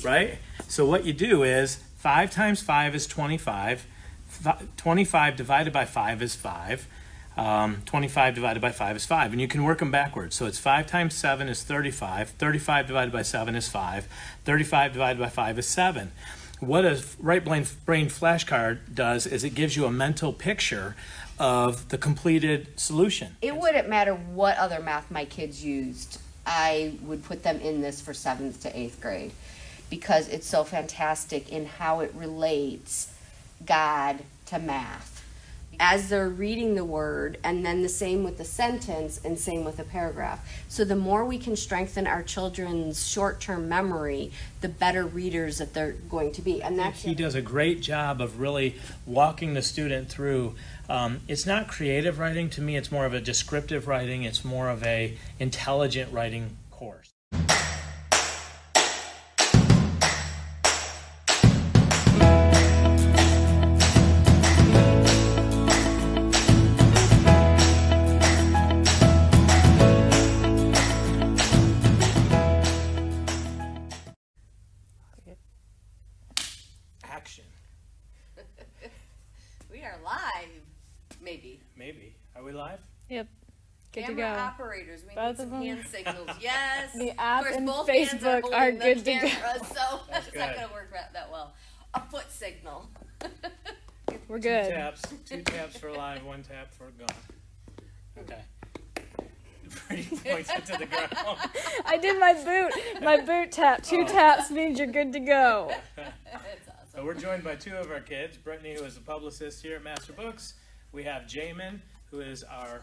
right? So what you do is 5 times 5 is 25. 25 divided by 5 is 5. 25 divided by 5 is 5. And you can work them backwards. So it's 5 times 7 is 35. 35 divided by 7 is 5. 35 divided by 5 is 7. What a right brain flashcard does is it gives you a mental picture of the completed solution. It wouldn't matter what other math my kids used. I would put them in this for 7th to 8th grade because it's so fantastic in how it relates God to math. As they're reading the word, and then the same with the sentence and same with the paragraph. So the more we can strengthen our children's short-term memory, the better readers that they're going to be. And that's he does a great job of really walking the student through. It's not creative writing to me, it's more of a descriptive writing, it's more of a intelligent writing course. Action. We are live. Maybe. Are we live? Yep. Good Camera to go. operators, we Both need of some them. hand signals. Yes. The app of course, and both Facebook hands are holding good the to go. camera, so it's good. not going to work that well. A foot signal. We're good. Two taps for live, 1 tap for gone. Okay. Brady points it to the ground. I did my boot tap. 2 taps means you're good to go. That's awesome. So we're joined by 2 of our kids. Brittany, who is a publicist here at Master Books. We have Jamin, who is our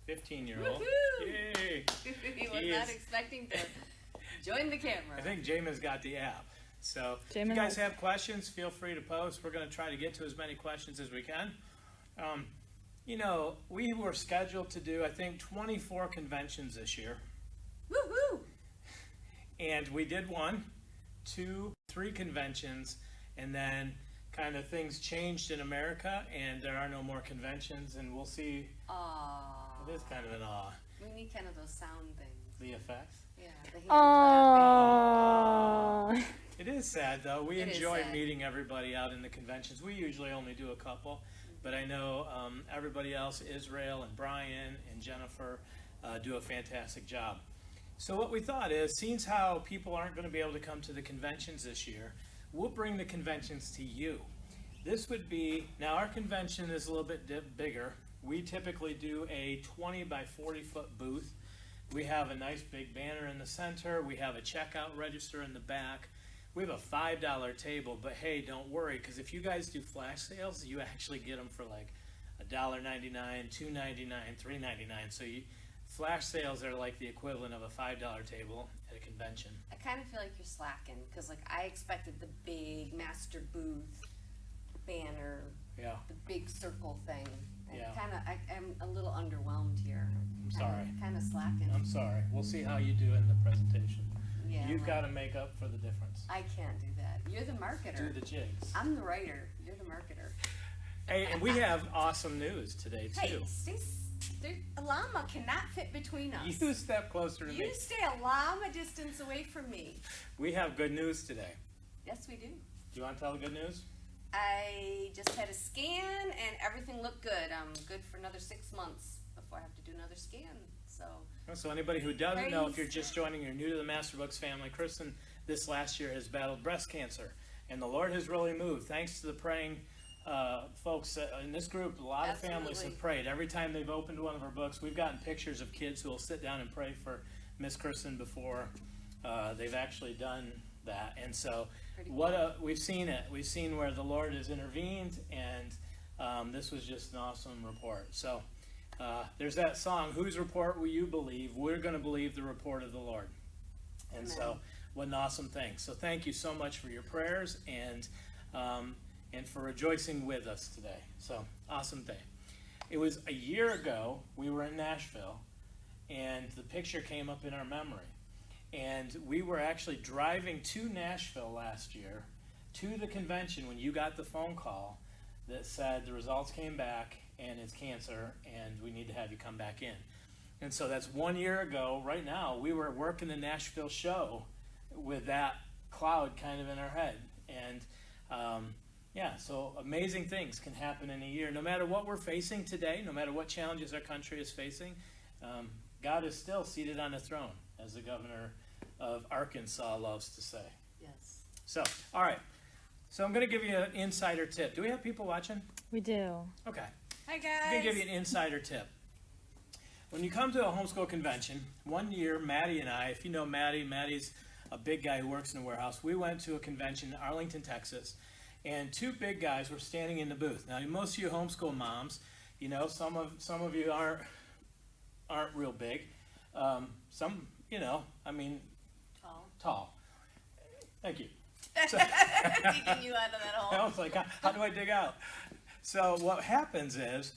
15-year-old. Woohoo! Yay! He was not expecting to join the camera. I think Jamin's got the app. So if Jamin you guys has- have questions, feel free to post. We're going to try to get to as many questions as we can. We were scheduled to do, I think, 24 conventions this year. Woohoo! And we did 1, 2, 3 conventions, and then kind of things changed in America, and there are no more conventions, and we'll see. Aww. It is kind of an awe. We need kind of those sound things. The effects. Yeah, the hand clapping. Aww. It is sad, though. We It is enjoy sad. meeting everybody out in the conventions. We usually only do a couple, but I know everybody else, Israel and Brian and Jennifer, do a fantastic job. So what we thought is, seeing how people aren't going to be able to come to the conventions this year, we'll bring the conventions to you. This would be, now our convention is a little bit bigger. We typically do a 20 by 40 foot booth. We have a nice big banner in the center. We have a checkout register in the back. We have a $5 table, but hey, don't worry, because if you guys do flash sales, you actually get them for like $1.99, $2.99, $3.99. So flash sales are like the equivalent of a $5 table at a convention. I kind of feel like you're slacking because, like, I expected the big master booth banner, Yeah, the big circle thing. And Yeah. I'm a little underwhelmed here. I'm sorry. Kind of slacking. I'm sorry. We'll see how you do in the presentation. Yeah, You've right. got to make up for the difference. I can't do that. You're the marketer. Do the jigs. I'm the writer. You're the marketer. Hey, and we have awesome news today, Hey, too. a llama cannot fit between us. You step closer to me. You stay a llama distance away from me. We have good news today. Yes, we do. Do you want to tell the good news? I just had a scan and everything looked good. I'm good for another 6 months before I have to do another scan. So anybody who doesn't know, if Praise you're just joining, you're new to the Master Books family, Kristen this last year has battled breast cancer. And the Lord has really moved. Thanks to the praying folks in this group, a lot of families have prayed. Every time they've opened one of our books, we've gotten pictures of kids who will sit down and pray for Miss Kristen before they've actually done that. And so we've seen it. We've seen where the Lord has intervened, and this was just an awesome report. So there's that song, whose report will you believe? We're going to believe the report of the Lord. And so what an awesome thing. So thank you so much for your prayers and for rejoicing with us today. So awesome day. It was a year ago, we were in Nashville, and the picture came up in our memory. And we were actually driving to Nashville last year to the convention when you got the phone call that said the results came back and it's cancer and we need to have you come back in. And so that's 1 year ago. Right now, we were working the Nashville show with that cloud kind of in our head. And yeah, so amazing things can happen in a year. No matter what we're facing today, no matter what challenges our country is facing, God is still seated on the throne, as the governor of Arkansas loves to say. Yes. So, all right. So I'm going to give you an insider tip. Do we have people watching? We do. Okay. Hi, I'm going to guys. give you an insider tip. When you come to a homeschool convention, one year, Maddie and I, if you know Maddie's a big guy who works in a warehouse. We went to a convention in Arlington, Texas, and two big guys were standing in the booth. Now, most of you homeschool moms, you know, some of you aren't real big. Some, you know, I mean, tall. Thank you. So, Digging you out of that hole. I was like, how do I dig out? So what happens is,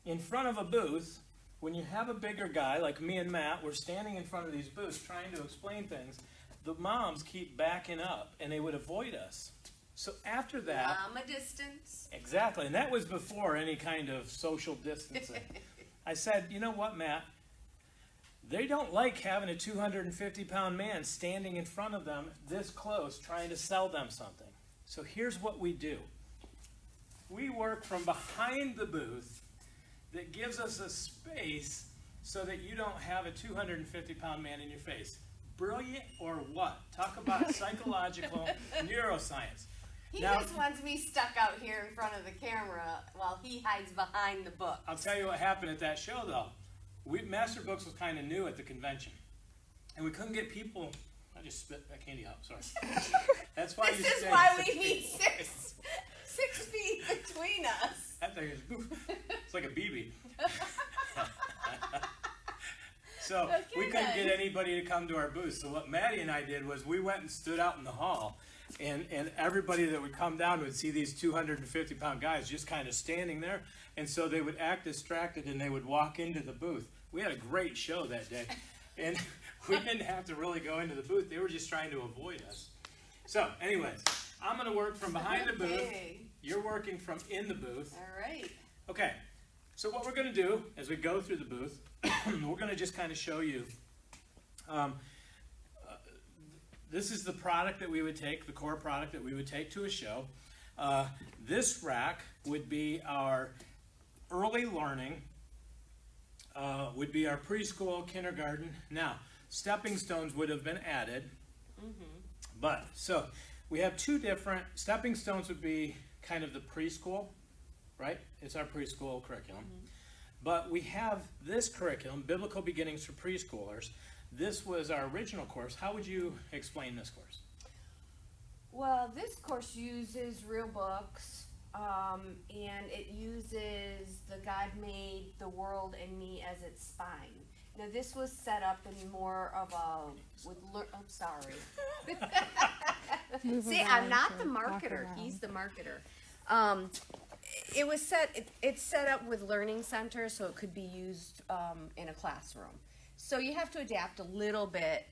in front of a booth, when you have a bigger guy, like me and Matt, we're standing in front of these booths trying to explain things, the moms keep backing up, and they would avoid us. So after that... Mama distance. Exactly, and that was before any kind of social distancing. I said, you know what, Matt? They don't like having a 250-pound man standing in front of them this close trying to sell them something. So here's what we do. We work from behind the booth that gives us a space so that you don't have a 250-pound man in your face. Brilliant or what? Talk about psychological neuroscience. He Now, just wants me stuck out here in front of the camera while he hides behind the book. I'll tell you what happened at that show, though. Master Books was kind of new at the convention, and we couldn't get people. I just spit that candy out. Sorry. That's why This you is stay why 6 we need feet. 6 feet between us. That thing is, it's like a BB. So we couldn't get anybody to come to our booth. So what Maddie and I did was we went and stood out in the hall, and everybody that would come down would see these 250-pound guys just kind of standing there, and so they would act distracted and they would walk into the booth. We had a great show that day, and we didn't have to really go into the booth. They were just trying to avoid us. So anyways, I'm going to work from behind the booth. Okay. You're working from in the booth. All right. Okay, so what we're going to do as we go through the booth, we're going to just kind of show you. This is the product that we would take, the core product that we would take to a show. This rack would be our early learning, would be our preschool, kindergarten. Now, stepping stones would have been added, but so we have two different, stepping stones would be kind of the preschool, right? It's our preschool curriculum. But we have this curriculum, Biblical Beginnings for Preschoolers. This was our original course. How would you explain this course? Well, this course uses real books, and it uses the God made the world and me as its spine. Now, this was set up in more of a, I'm sorry. Move See, around I'm not to the walk marketer. around. He's the marketer. It's set up with learning centers, so it could be used in a classroom. So you have to adapt a little bit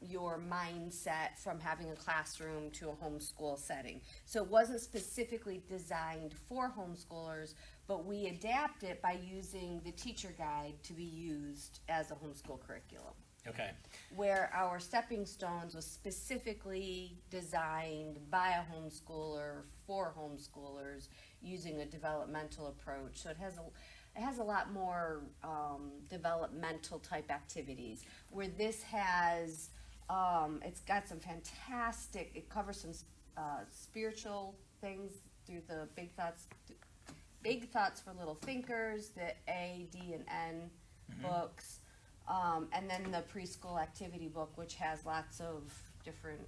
your mindset from having a classroom to a homeschool setting. So it wasn't specifically designed for homeschoolers, but we adapt it by using the teacher guide to be used as a homeschool curriculum. Okay. Where our stepping stones was specifically designed by a homeschooler for homeschoolers using a developmental approach. So it has a lot more developmental type activities. Where this has, it's got some fantastic. It covers some spiritual things through the Big Thoughts for Little Thinkers, the A, D, and N books. And then the preschool activity book, which has lots of different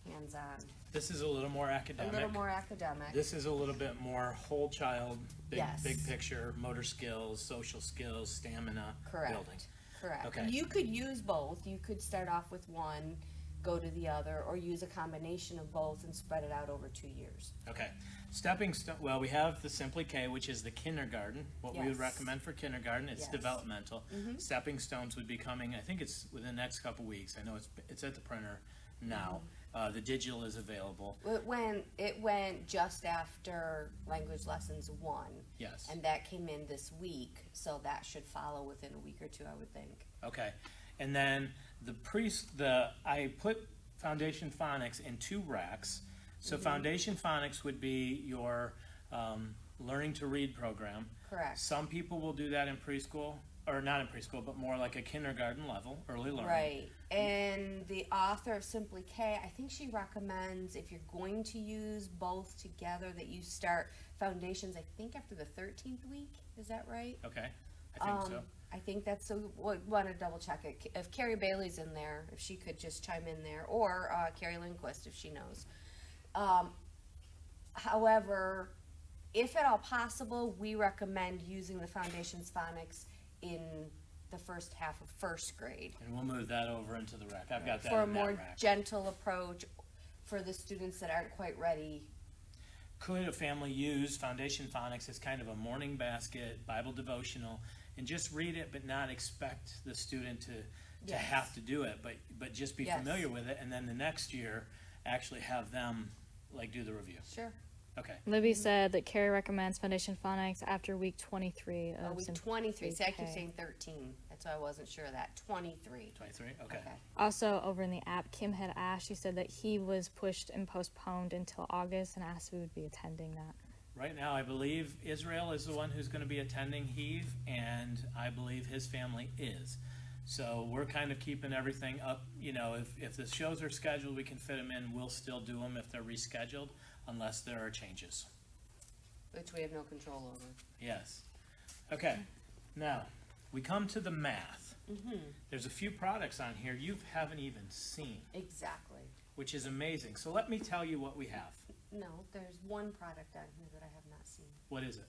hands-on. This is a little more academic. A little more academic. This is a little bit more whole child, Yes. big picture, motor skills, social skills, stamina Correct. building. Correct. Okay. And you could use both. You could start off with one, go to the other, or use a combination of both and spread it out over 2 years. Okay. Stepping stone, well, we have the Simply K, which is the kindergarten, what we would Yes. recommend for kindergarten. It's Yes. developmental. Stepping stones would be coming, I think it's within the next couple weeks. I know it's at the printer now. The digital is available. It went just after Language Lessons 1. Yes. And that came in this week, so that should follow within a week or two, I would think. Okay. And then I put Foundation Phonics in 2 racks. So Foundation Phonics would be your learning to read program. Correct. Some people will do that in preschool, or not in preschool, but more like a kindergarten level, early learning. Right. And the author of Simply K, I think she recommends if you're going to use both together that you start Foundations, I think after the 13th week. Is that right? Okay, I think so. I think that's, so we want to double check it. If Carrie Bailey's in there, if she could just chime in there, or Carrie Lindquist if she knows. However, if at all possible, we recommend using the Foundations Phonics in the first half of first grade. And we'll move that over into the rack. I've got that For a in that more rack. gentle approach for the students that aren't quite ready. Could a family use Foundation Phonics as kind of a morning basket, Bible devotional, and just read it but not expect the student to Yes. have to do it, but just be Yes. familiar with it, and then the next year actually have them like do the review. Sure. Okay. Libby said that Carrie recommends Foundation Phonics after week 23 of Week Simply 23. See, I keep K. saying 13. That's why I wasn't sure of that. 23. 23? Okay. Also, over in the app, Kim had asked, she said that he was pushed and postponed until August and asked if we would be attending that. Right now, I believe Israel is the one who's going to be attending Heave, and I believe his family is. So we're kind of keeping everything up. You know, if the shows are scheduled, we can fit them in. We'll still do them if they're rescheduled, unless there are changes. Which we have no control over. Yes. Okay. Now, we come to the math. There's a few products on here you haven't even seen, Exactly. which is amazing. So let me tell you what we have. No, there's one product on here that I have not seen. What is it?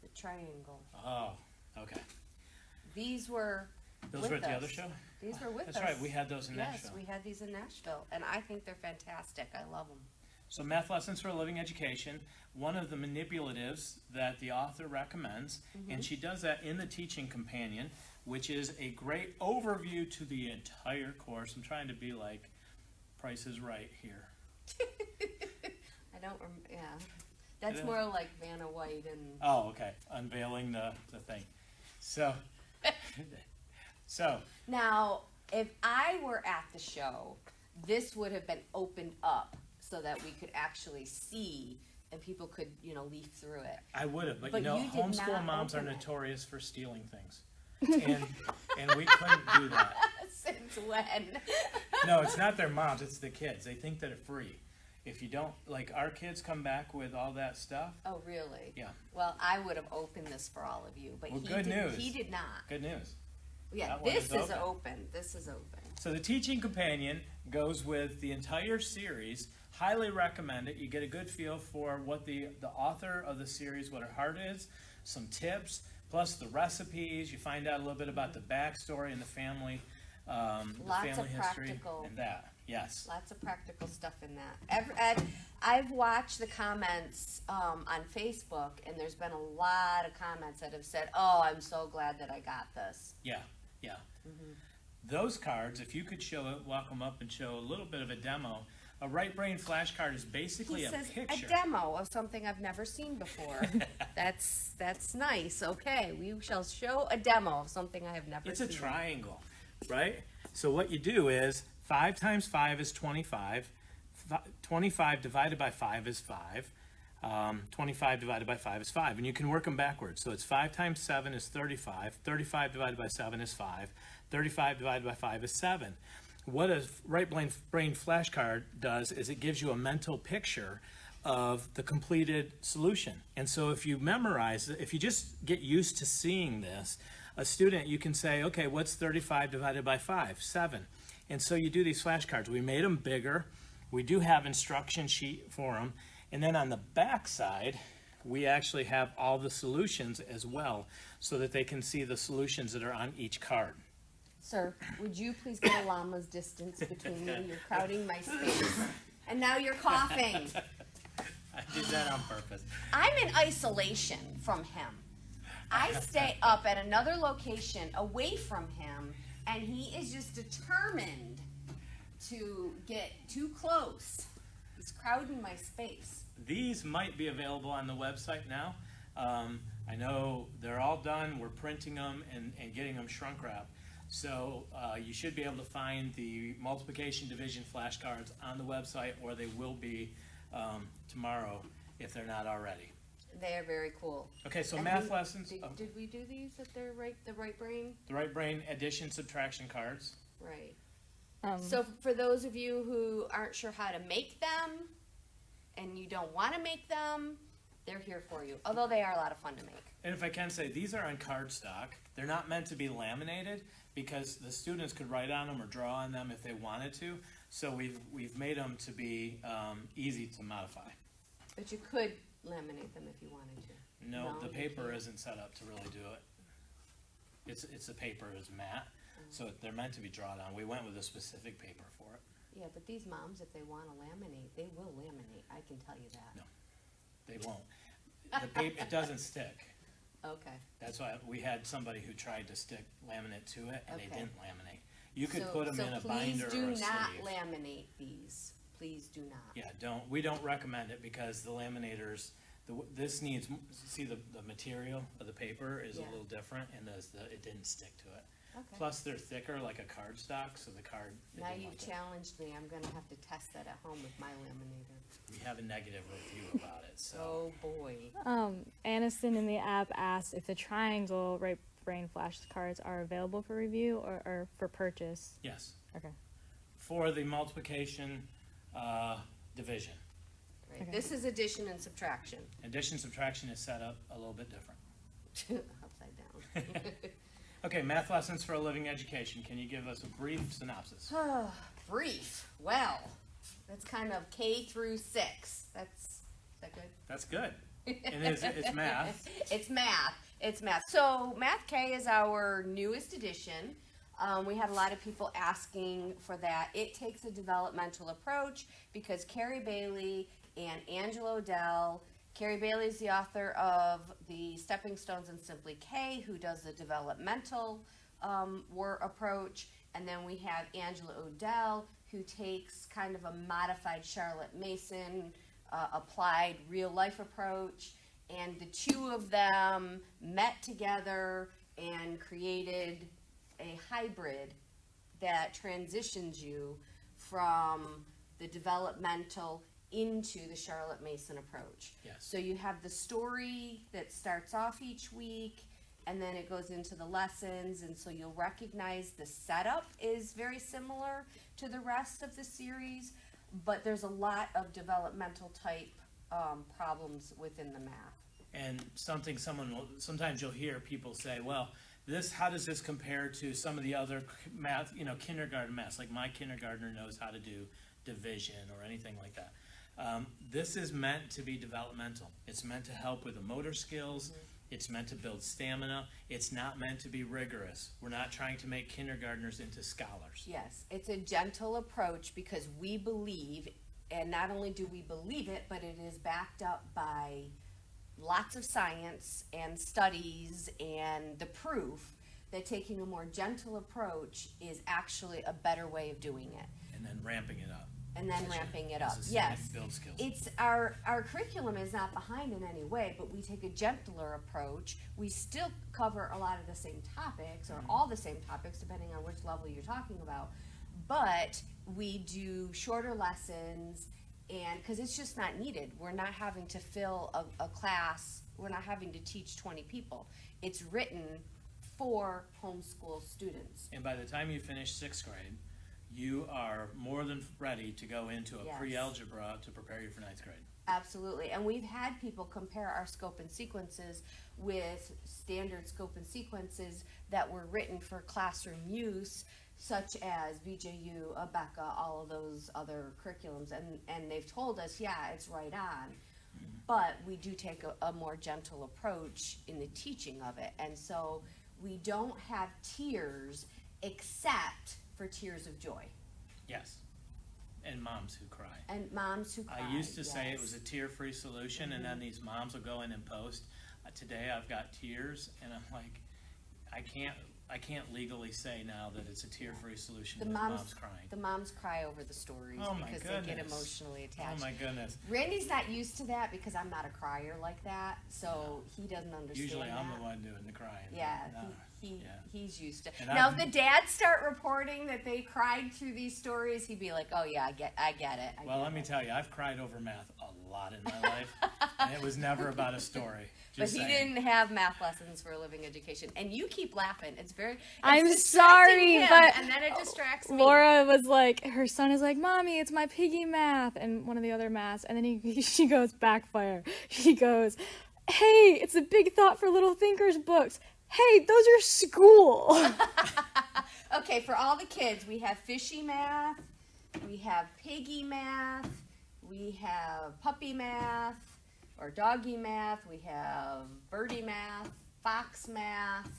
The triangle. Oh, okay. These were Those with were at the us. other show? These were with That's us. right, we had those in Yes, Nashville. we had these in Nashville, and I think they're fantastic. I love them. So Math Lessons for a Living Education, one of the manipulatives that the author recommends, and she does that in the teaching companion, which is a great overview to the entire course. I'm trying to be like Price is Right here. I don't. Yeah, that's Yeah. more like Vanna White and. Oh, okay, unveiling the thing. So, so Now, if I were at the show, this would have been opened up so that we could actually see and people could, leaf through it. I would have, but But you know, you did homeschool not moms are open it. notorious for stealing things. And we couldn't do that. Since when? No, it's not their moms, it's the kids. They think that it's free. If you don't, like, our kids come back with all that stuff. Oh, really? Yeah. Well, I would have opened this for all of you, but Well, he good did, news. He did not. Good news. Yeah, That one this is is open. open. This is open. So the teaching companion goes with the entire series. Highly recommend it. You get a good feel for what the author of the series, what her heart is, some tips, plus the recipes. You find out a little bit about the backstory and the family, Lots of family history, practical. and that. Yes. Lots of practical stuff in that. I've watched the comments on Facebook, and there's been a lot of comments that have said, "Oh, I'm so glad that I got this." Yeah. Yeah. Those cards, if you could show it, walk them up and show a little bit of a demo. A right brain flashcard is basically He a says picture. a demo of something I've never seen before. That's nice. Okay, we shall show a demo of something I have never It's seen. a triangle, right? So what you do is 5 times 5 is 25. 25 divided by 5 is 5. 25 divided by 5 is 5. And you can work them backwards. So it's 5 times 7 is 35. 35 divided by 7 is 5. 35 divided by 5 is 7. What a right brain flashcard does is it gives you a mental picture of the completed solution. And so if you memorize it, if you just get used to seeing this, a student, you can say, okay, what's 35 divided by 5? 7. And so you do these flashcards. We made them bigger. We do have instruction sheet for them. And then on the back side, we actually have all the solutions as well so that they can see the solutions that are on each card. Sir, would you please get a llama's distance between you? You're crowding my space. And now you're coughing. I did that on purpose. I'm in isolation from him. I stay up at another location away from him, and he is just determined to get too close. He's crowding my space. These might be available on the website now. I know they're all done. We're printing them and getting them shrunk wrapped. So you should be able to find the multiplication division flashcards on the website, or they will be tomorrow if they're not already. They are very cool. Okay, so And math lessons. Did we do these at the right brain? The right brain addition subtraction cards. Right. Um, So for those of you who aren't sure how to make them, and you don't want to make them, they're here for you. Although they are a lot of fun to make. And if I can say, these are on cardstock. They're not meant to be laminated because the students could write on them or draw on them if they wanted to. So we've made them to be easy to modify. But you could laminate them if you wanted to. No, the you paper can't. isn't set up to really do it. It's the paper is matte, so they're meant to be drawn on. We went with a specific paper for it. Yeah, but these moms, if they want to laminate, they will laminate. I can tell you that. No. They won't. The paper, it doesn't stick. Okay. That's why we had somebody who tried to stick laminate to it, and they Okay. didn't laminate. You could put them in a binder or a So please do not sleeve. laminate these. Please do not. Yeah, we don't recommend it because the laminators, this needs, see the material of the paper is a Yeah. little different, and it didn't stick to it. Okay. Plus, they're thicker like a cardstock, so the card. it Now didn't you've like it. challenged me. I'm gonna have to test that at home with my laminator. We have a negative review about it, so. Oh, boy. Aniston in the app asked if the triangle right brain flashcards are available for review or for purchase. Yes, Okay. for the multiplication division. Right. Okay. This is addition and subtraction. Addition, subtraction is set up a little bit different. Upside down. Okay, math lessons for a living education. Can you give us a brief synopsis? Brief. Well, that's kind of K through 6. Is that good? That's good. And it's math. It's math. It's math. So Math K is our newest edition. We had a lot of people asking for that. It takes a developmental approach because Carrie Bailey and Angela Odell. Carrie Bailey is the author of the Stepping Stones and Simply K, who does the developmental approach. And then we have Angela Odell, who takes kind of a modified Charlotte Mason applied real life approach. And the two of them met together and created a hybrid that transitions you from the developmental into the Charlotte Mason approach. Yes. So you have the story that starts off each week, and then it goes into the lessons, and so you'll recognize the setup is very similar to the rest of the series, but there's a lot of developmental type problems within the math. And sometimes you'll hear people say, well, how does this compare to some of the other math, kindergarten math, like my kindergartner knows how to do division or anything like that. This is meant to be developmental. It's meant to help with the motor skills. Mm-hmm. It's meant to build stamina. It's not meant to be rigorous. We're not trying to make kindergartners into scholars. Yes, it's a gentle approach because we believe, and not only do we believe it, but it is backed up by lots of science and studies and the proof that taking a more gentle approach is actually a better way of doing it. And then ramping it up. And then ramping it up. As a Yes, build skills. it's our curriculum is not behind in any way, but we take a gentler approach. We still cover a lot of the same topics, or all the same topics, depending on which level you're talking about. But we do shorter lessons, and because it's just not needed. We're not having to fill a class. We're not having to teach 20 people. It's written for homeschool students. And by the time you finish 6th grade, you are more than ready to go into a Yes. pre-algebra to prepare you for 9th grade. Absolutely. And we've had people compare our scope and sequences with standard scope and sequences that were written for classroom use, such as BJU, ABECA, all of those other curriculums. And they've told us, yeah, it's right on. But we do take a more gentle approach in the teaching of it. And so we don't have tiers except for tears of joy. Yes. And moms who cry. And moms who cry. I used to say it yes. was a tier-free solution, and then these moms will go in and post, today I've got tears, and I'm like, I can't legally say now that it's a tear-free solution The with moms, moms crying. the moms cry over the stories Oh my because they get goodness. emotionally attached. Oh my goodness. Randy's not used to that because I'm not a crier like that, so he doesn't understand Usually I'm that. the one doing the crying. Yeah, No. He's used to. And Now, if the dads start reporting that they cried through these stories, he'd be like, "Oh yeah, I get it." Well, let me tell you, I've cried over math a lot in my life, and it was never about a story. But Just he saying. didn't have math lessons for a living education, and you keep laughing. It's I'm distracting sorry, him, but and then it distracts me. Laura was like, her son is like, "Mommy, it's my piggy math," and one of the other maths, and then she goes backfire. She goes, "Hey, it's a big thought for little thinkers books. Hey, those are school." Okay, for all the kids, we have fishy math, we have piggy math, we have puppy math, or doggy math, we have birdie math, fox math.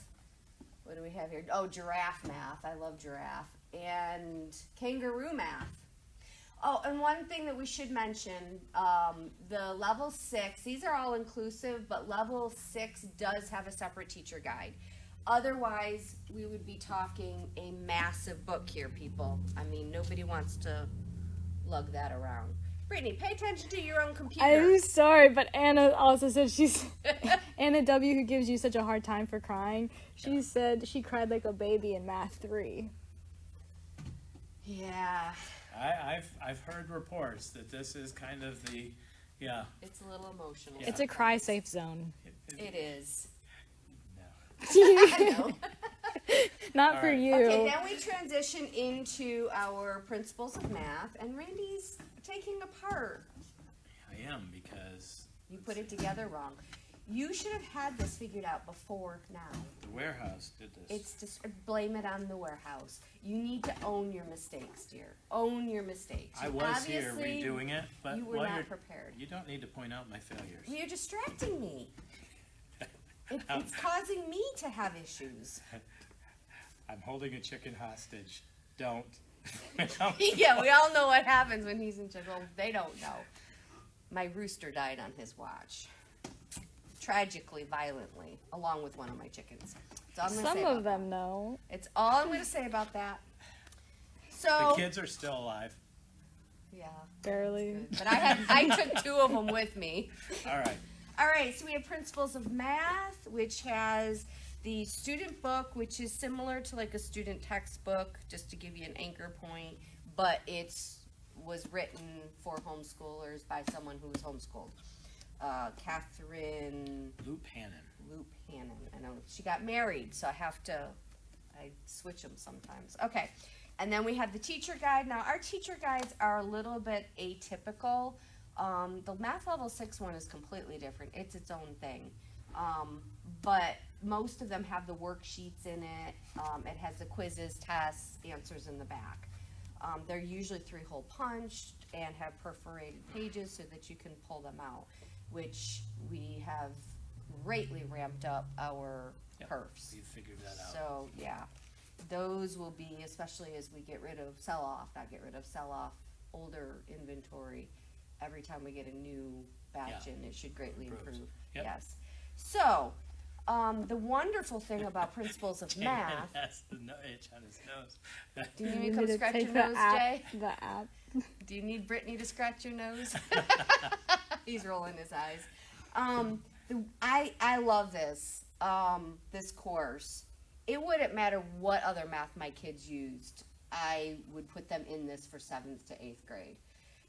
What do we have here? Oh, giraffe math. I love giraffe. And kangaroo math. Oh, and one thing that we should mention, the level 6, these are all inclusive, but level 6 does have a separate teacher guide. Otherwise, we would be talking a massive book here, people. I mean, nobody wants to lug that around. Brittany, pay attention to your own computer. I'm sorry, but Anna also said Anna W, who gives you such a hard time for crying, she said she cried like a baby in Math 3. Yeah. I've hered reports that this is kind of the, It's a little emotional. It's a cry safe zone. It is. No. I know. Not All for right. you. Okay, then we transition into our principles of math, and Randy's taking apart. I am, because You put it together wrong. You should have had this figured out before now. the warehouse did this. It's just blame it on the warehouse. You need to own your mistakes, dear. Own your mistakes. I You was here obviously- redoing it, but you were while not you're, prepared. you don't need to point out my failures. You're distracting me. It's causing me to have issues. I'm holding a chicken hostage. Don't. Yeah, we all know what happens when he's in charge. Well, they don't know. My rooster died on his watch. Tragically, violently, along with one of my chickens. That's all I'm gonna Some say of about them know. that. It's all I'm going to say about that. The So, kids are still alive. yeah. Barely. Good. But I took 2 of them with me. All right. All right, so we have Principles of Math, which has the student book, which is similar to like a student textbook, just to give you an anchor point, but was written for homeschoolers by someone who was homeschooled. Catherine Loop Hannon. I know she got married, so I switch them sometimes. Okay, and then we have the teacher guide. Now our teacher guides are a little bit atypical. The math level 6 one is completely different. It's its own thing. But most of them have the worksheets in it. It has the quizzes, tests, answers in the back. They're usually 3-hole punched and have perforated pages so that you can pull them out, which we have greatly ramped up our perfs. You figured that out. So, yeah, those will be, especially as we get rid of sell-off, older inventory. Every time we get a new batch in, it should greatly Improves. improve. Yep. Yes. So, the wonderful thing about Principles of Math. That's the itch on his nose. Do you need me You to come need to scratch take your the nose, app- Jay? The app. Do you need Brittany to scratch your nose? He's rolling his eyes. I love this course. It wouldn't matter what other math my kids used. I would put them in this for 7th to 8th grade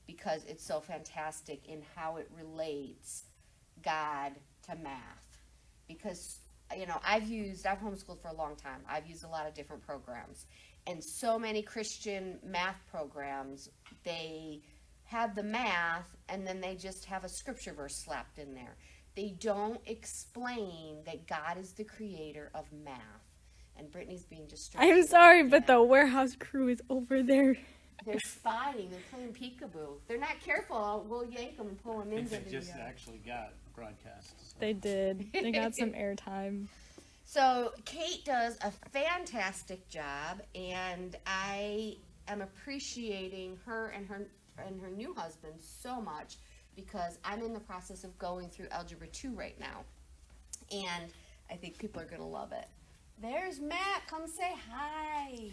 because it's so fantastic in how it relates God to math. Because, I've homeschooled for a long time. I've used a lot of different programs. And so many Christian math programs, they have the math and then they just have a scripture verse slapped in there. They don't explain that God is the creator of math. And Brittany's being distracted. I'm sorry, but the warehouse crew is over there. They're spying. They're playing peekaboo. They're not careful. We'll yank them and pull them I into think they the... just actually got broadcast. So. They did. They got some airtime. So Kate does a fantastic job, and I am appreciating her and her new husband so much because I'm in the process of going through Algebra 2 right now, and I think people are going to love it. There's Matt. Come say hi.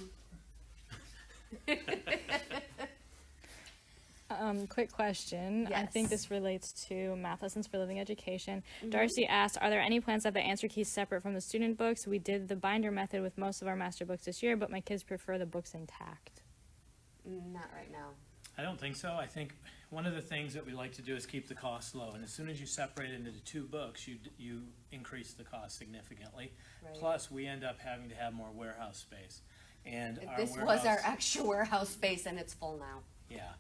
Quick question. I think Yes. this relates to math lessons for living education. Darcy asked, are there any plans to have the answer keys separate from the student books? We did the binder method with most of our master books this year, but my kids prefer the books intact. Not right now. I don't think so. I think one of the things that we like to do is keep the cost low, and as soon as you separate it into the two books, you increase the cost significantly. Right. Plus, we end up having to have more warehouse space, and our This was warehouse- our extra warehouse space, and it's full now. yeah.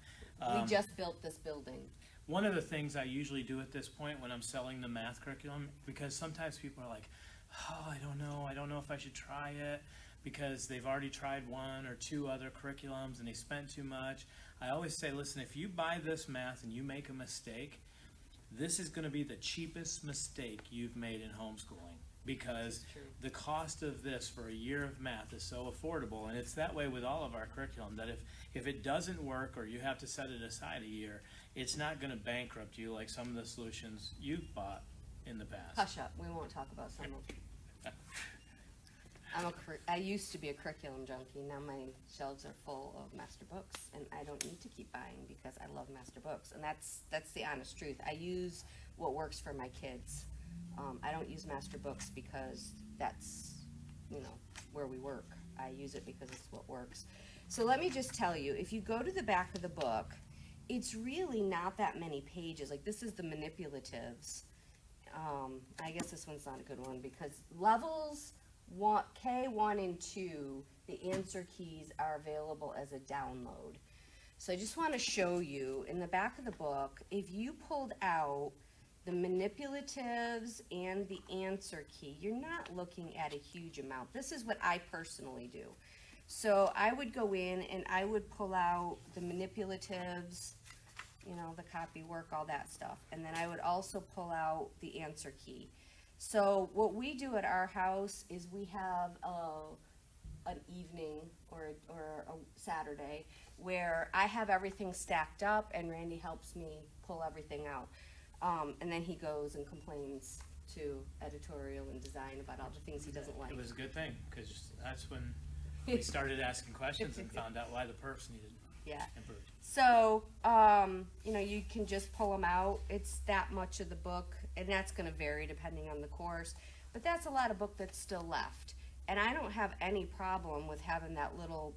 We just built this building. One of the things I usually do at this point when I'm selling the math curriculum, because sometimes people are like, oh, I don't know if I should try it, because they've already tried one or two other curriculums and they spent too much. I always say, listen, if you buy this math and you make a mistake, this is going to be the cheapest mistake you've made in homeschooling, because the cost of this for a year of math is so affordable, and it's that way with all of our curriculum, that if it doesn't work or you have to set it aside a year, it's not going to bankrupt you like some of the solutions you've bought in the past. Hush up, we won't talk about some of I used to be a curriculum junkie. Now my shelves are full of master books, and I don't need to keep buying because I love master books, and that's the honest truth. I use what works for my kids. I don't use master books because that's, where we work. I use it because it's what works. So let me just tell you, if you go to the back of the book, it's really not that many pages. Like, this is the manipulatives. I guess this one's not a good one because levels K1 and 2, the answer keys are available as a download. So I just want to show you in the back of the book, if you pulled out the manipulatives and the answer key, you're not looking at a huge amount. This is what I personally do. So I would go in and I would pull out the manipulatives, the copy work, all that stuff. And then I would also pull out the answer key. So what we do at our house is we have an evening or a Saturday where I have everything stacked up and Randy helps me pull everything out. And then he goes and complains to editorial and design about all the things he doesn't like. It was a good thing, because that's when we started asking questions and found out why the perfs needed improved. So, you can just pull them out. It's that much of the book, and that's going to vary depending on the course. But that's a lot of book that's still left. And I don't have any problem with having that little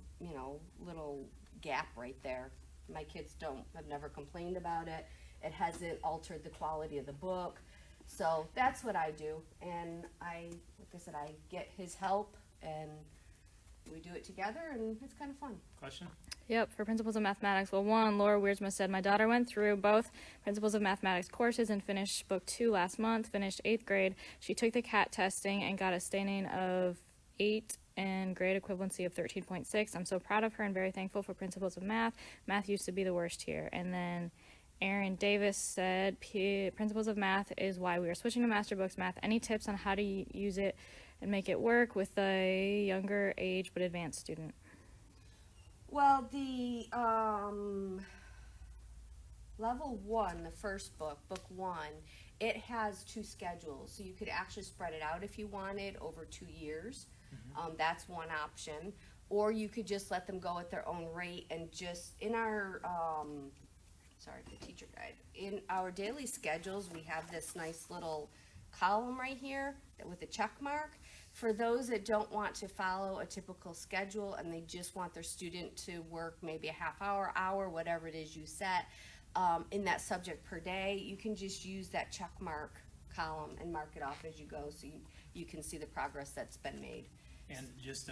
gap right there. My kids have never complained about it. It hasn't altered the quality of the book. So that's what I do. And like I said, I get his help, and we do it together, and it's kind of fun. Question? Yep, for Principles of Mathematics. Well, one, Laura Wiersma said, my daughter went through both Principles of Mathematics courses and finished book 2 last month, finished 8th grade. She took the CAT testing and got a standing of 8 and grade equivalency of 13.6. I'm so proud of her and very thankful for Principles of Math. Math used to be the worst here. And then Aaron Davis said, Principles of Math is why we are switching to Master Books Math. Any tips on how to use it and make it work with a younger age but advanced student? Well, the level 1, the first book 1, it has 2 schedules, so you could actually spread it out if you wanted over 2 years. That's one option. Or you could just let them go at their own rate, and just in our the teacher guide, in our daily schedules, we have this nice little column right here with a check mark. For those that don't want to follow a typical schedule and they just want their student to work maybe a half hour, whatever it is you set, in that subject per day, you can just use that check mark column and mark it off as you go, so you can see the progress that's been made. And just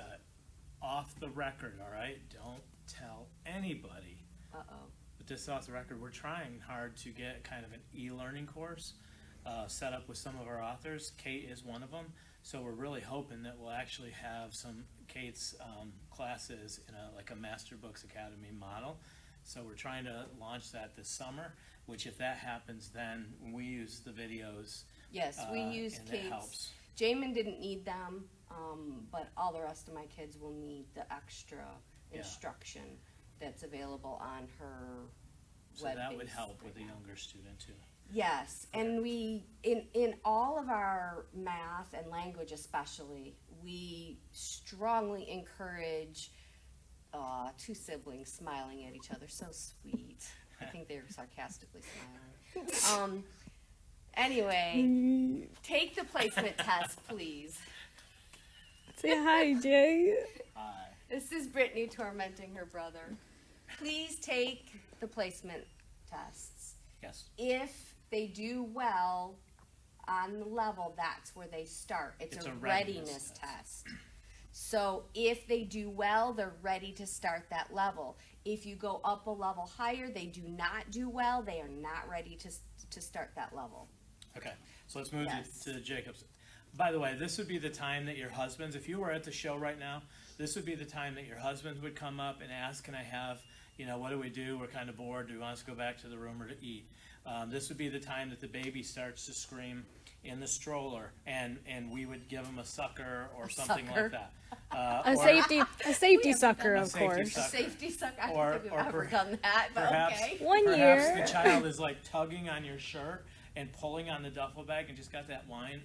off the record, all right? Don't tell anybody. Uh-oh. But just off the record, we're trying hard to get kind of an e-learning course set up with some of our authors. Kate is one of them. So we're really hoping that we'll actually have some Kate's classes in a Master Books Academy model. So we're trying to launch that this summer, which if that happens, then we use the videos. Yes, we use and Kate's. it helps. Jamin didn't need them, but all the rest of my kids will need the extra instruction that's available on her so web. That would help with a younger student too. Yes, and we, in all of our math and language especially, we strongly encourage 2 siblings smiling at each other. So sweet. I think they were sarcastically smiling. Anyway, take the placement test, please. Say hi, Jay. Hi. This is Brittany tormenting her brother. Please take the placement tests. Yes. If they do well on the level, that's where they start. It's a readiness test. So if they do well, they're ready to start that level. If you go up a level higher, they do not do well, they are not ready to start that level. Okay, so let's move Yes. to Jacob's. By the way, this would be the time that your husbands, if you were at the show right now, this would be the time that your husbands would come up and ask, can I have, what do we do? We're kind of bored. Do we want us to go back to the room or to eat? This would be the time that the baby starts to scream in the stroller, and we would give them a sucker or something sucker. like that. A safety sucker, of safety course. sucker. Safety suck. I Or- don't think or we've ever per- done that, but Perhaps, okay. One perhaps year. the child is like tugging on your shirt and pulling on the duffel bag and just got that whine.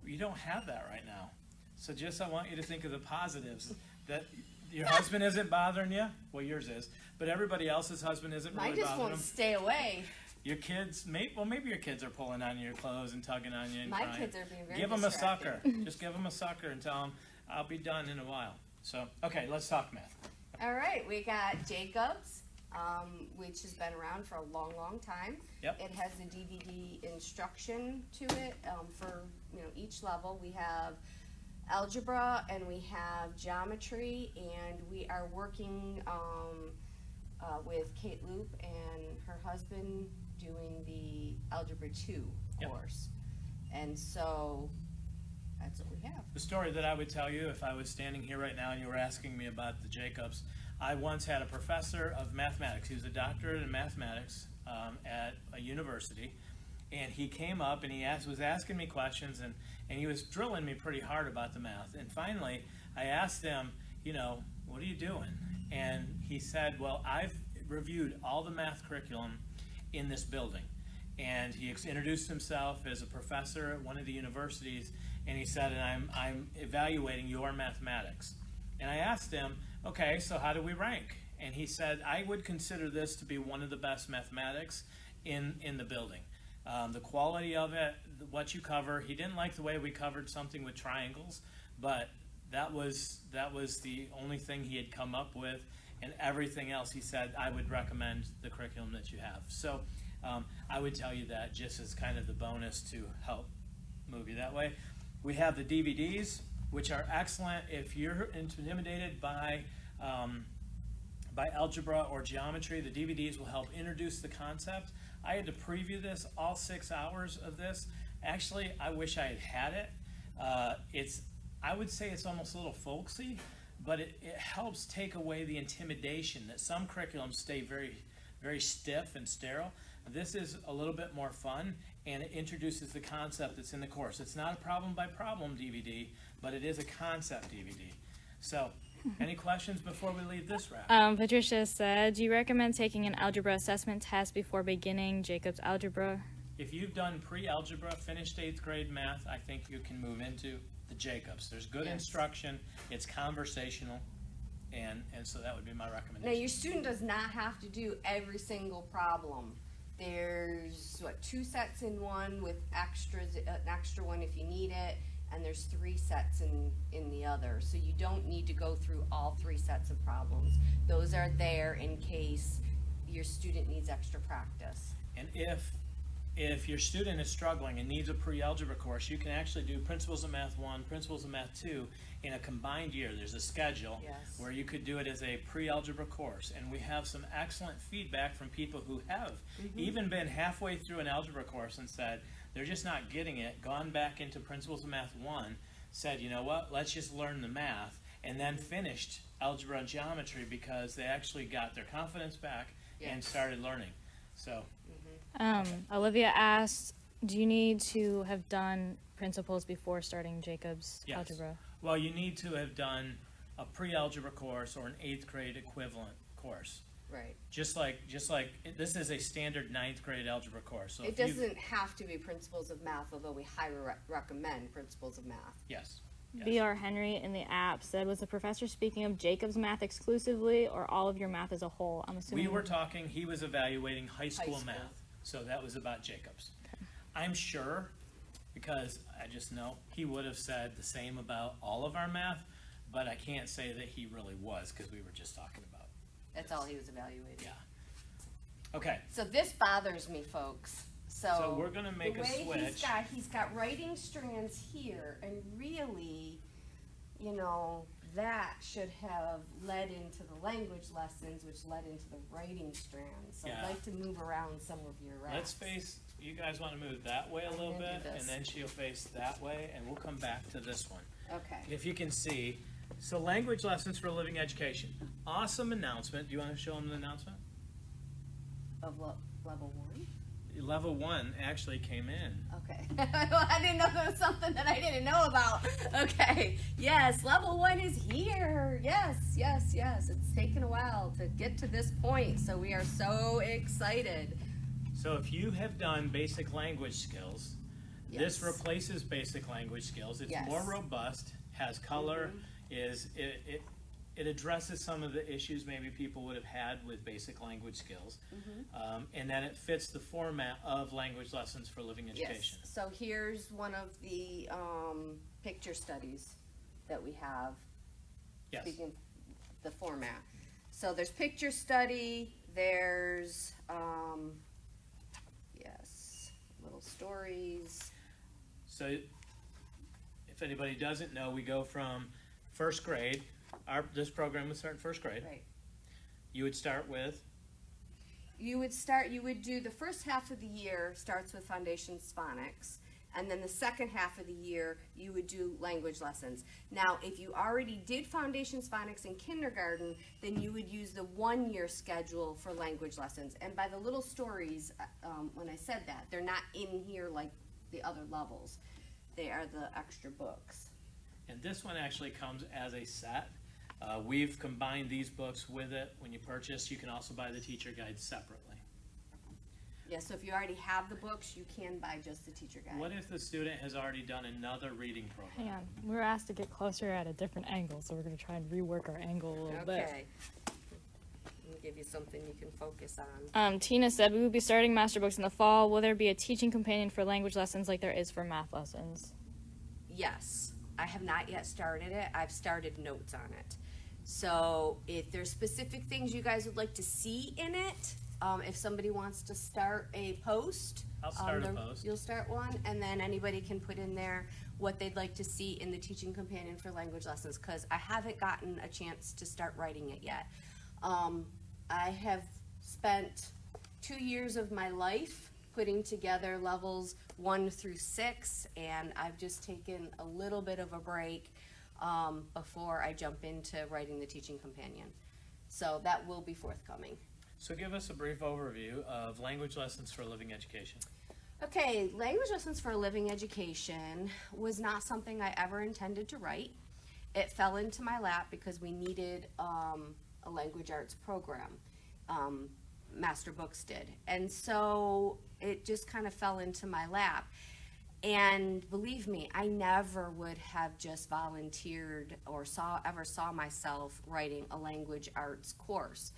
You don't have that right now. So just I want you to think of the positives. That your husband isn't bothering you. Well, yours is. But everybody else's husband isn't Mine really just bothering won't them. stay away. Your kids, maybe your kids are pulling on your clothes and tugging on you and My crying. kids are being very Give them distracting. a sucker. Just give them a sucker and tell them, I'll be done in a while. So, okay, let's talk math. All right, we got Jacob's, which has been around for a long, long time. Yep. It has a DVD instruction to it for each level. We have algebra and we have geometry, and we are working with Kate Loop and her husband doing the Algebra 2 Yep. course. And so that's what we have. The story that I would tell you if I was standing here right now and you were asking me about the Jacobs, I once had a professor of mathematics. He was a doctorate in mathematics at a university, and he came up and he was asking me questions, and he was drilling me pretty hard about the math. And finally, I asked him, what are you doing? And he said, well, I've reviewed all the math curriculum in this building. And he introduced himself as a professor at one of the universities, and he said, and I'm evaluating your mathematics. And I asked him, okay, so how do we rank? And he said, I would consider this to be one of the best mathematics in the building. The quality of it, what you cover, he didn't like the way we covered something with triangles, but that was the only thing he had come up with, and everything else he said, I would recommend the curriculum that you have. So I would tell you that just as kind of the bonus to help move you that way. We have the DVDs, which are excellent if you're intimidated by algebra or geometry. The DVDs will help introduce the concept. I had to preview this, all 6 hours of this. Actually, I wish I had it. I would say it's almost a little folksy, but it helps take away the intimidation that some curriculums stay very, very stiff and sterile. This is a little bit more fun, and it introduces the concept that's in the course. It's not a problem by problem DVD, but it is a concept DVD. So, any questions before we leave this wrap? Patricia said, do you recommend taking an algebra assessment test before beginning Jacob's algebra? If you've done pre-algebra, finished 8th grade math, I think you can move into the Jacobs. There's good Yes. instruction, it's conversational, and so that would be my Now, recommendation. your student does not have to do every single problem. There's 2 sets in one with extras, an extra one if you need it, and there's 3 sets in the other. So you don't need to go through all 3 sets of problems. Those are there in case your student needs extra practice. And if your student is struggling and needs a pre-algebra course, you can actually do Principles of Math 1, Principles of Math 2 in a combined year. There's a schedule Yes. where you could do it as a pre-algebra course. And we have some excellent feedback from people who have even been halfway through an algebra course and said they're just not getting it, gone back into Principles of Math 1, said, you know what, let's just learn the math, and then finished algebra and geometry because they actually got their confidence back and Yes. started learning. So. Olivia asked, do you need to have done principles before starting Jacob's Yes. algebra? Well, you need to have done a pre-algebra course or an 8th grade equivalent course. Right. Just like this is a standard 9th grade algebra course. So It if you- doesn't have to be Principles of Math, although we highly recommend Principles of Math. Yes. B.R. Henry in the app said, was the professor speaking of Jacob's math exclusively or all of your math as a whole? I'm assuming. We were talking, he was evaluating high school math, so that was about Jacob's. Okay. I'm sure, because I just know, he would have said the same about all of our math, but I can't say that he really was, because we were just talking about. That's all he was evaluating. Yeah. Okay. So this bothers me, folks. So we're gonna make the a way switch. He's got writing strands here, and really, you know, that should have led into the language lessons, which led into the writing strands. So Yeah. I'd like to move around some of your racks. Let's face, you guys want to move that way a little gonna bit, do this. and then she'll face that way, and we'll come back to this one. Okay. If you can see, so language lessons for living education. Awesome announcement. Do you want to show them the announcement? Of level 1? Level 1 actually came in. Okay. I didn't know there was something that I didn't know about. Okay. Yes, level 1 is here. Yes. It's taken a while to get to this point, so we are so excited. So if you have done basic language skills, this Yes. replaces basic language skills. It's Yes. more robust, has color, it addresses some of the issues maybe people would have had with basic language skills. And then it fits the format of language lessons for living education. Yes. So here's one of the picture studies that we have. Yes. Speaking of the format. So there's picture study, there's little stories. Mm-hmm. So if anybody doesn't know, we go from first grade. This program would start in first grade. Right. You would start with? You would do the first half of the year starts with Foundations Phonics, and then the second half of the year you would do language lessons. Now, if you already did Foundations Phonics in kindergarten, then you would use the 1-year schedule for language lessons. And by the little stories, when I said that, they're not in here like the other levels. They are the extra books. And this one actually comes as a set. We've combined these books with it. When you purchase, you can also buy the teacher guide separately. Yeah, so if you already have the books, you can buy just the teacher guide. What if the student has already done another reading program? Hang on. We were asked to get closer at a different angle, so we're going to try and rework our angle a little bit. Okay. I'll give you something you can focus on. Tina said, we will be starting Master Books in the fall. Will there be a teaching companion for language lessons like there is for math lessons? Yes. I have not yet started it. I've started notes on it. So if there's specific things you guys would like to see in it, if somebody wants to start a post, I'll start a post. You'll start one, and then anybody can put in there what they'd like to see in the teaching companion for language lessons, because I haven't gotten a chance to start writing it yet. I have spent 2 years of my life putting together levels 1 through 6, and I've just taken a little bit of a break before I jump into writing the teaching companion. So that will be forthcoming. So give us a brief overview of language lessons for living education. Okay, language lessons for living education was not something I ever intended to write. It fell into my lap because we needed a language arts program. Master Books did. And so it just kind of fell into my lap. And believe me, I never would have just volunteered or ever saw myself writing a language arts course.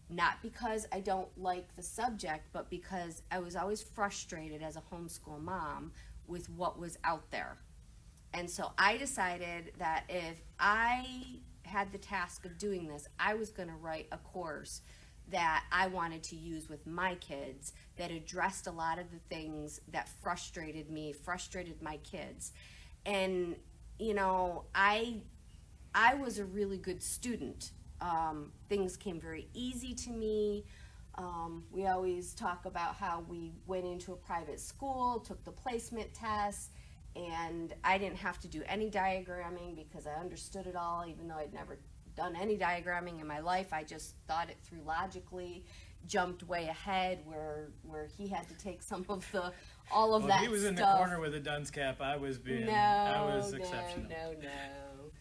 Not because I don't like the subject, but because I was always frustrated as a homeschool mom with what was out there. And so I decided that if I had the task of doing this, I was going to write a course that I wanted to use with my kids that addressed a lot of the things that frustrated me, frustrated my kids. And, you know, I was a really good student. Things came very easy to me. We always talk about how we went into a private school, took the placement test, and I didn't have to do any diagramming because I understood it all, even though I'd never done any diagramming in my life. I just thought it through logically, jumped way ahead where he had to take some of all of that stuff. He was in the corner with a dunce cap. I was exceptional. No.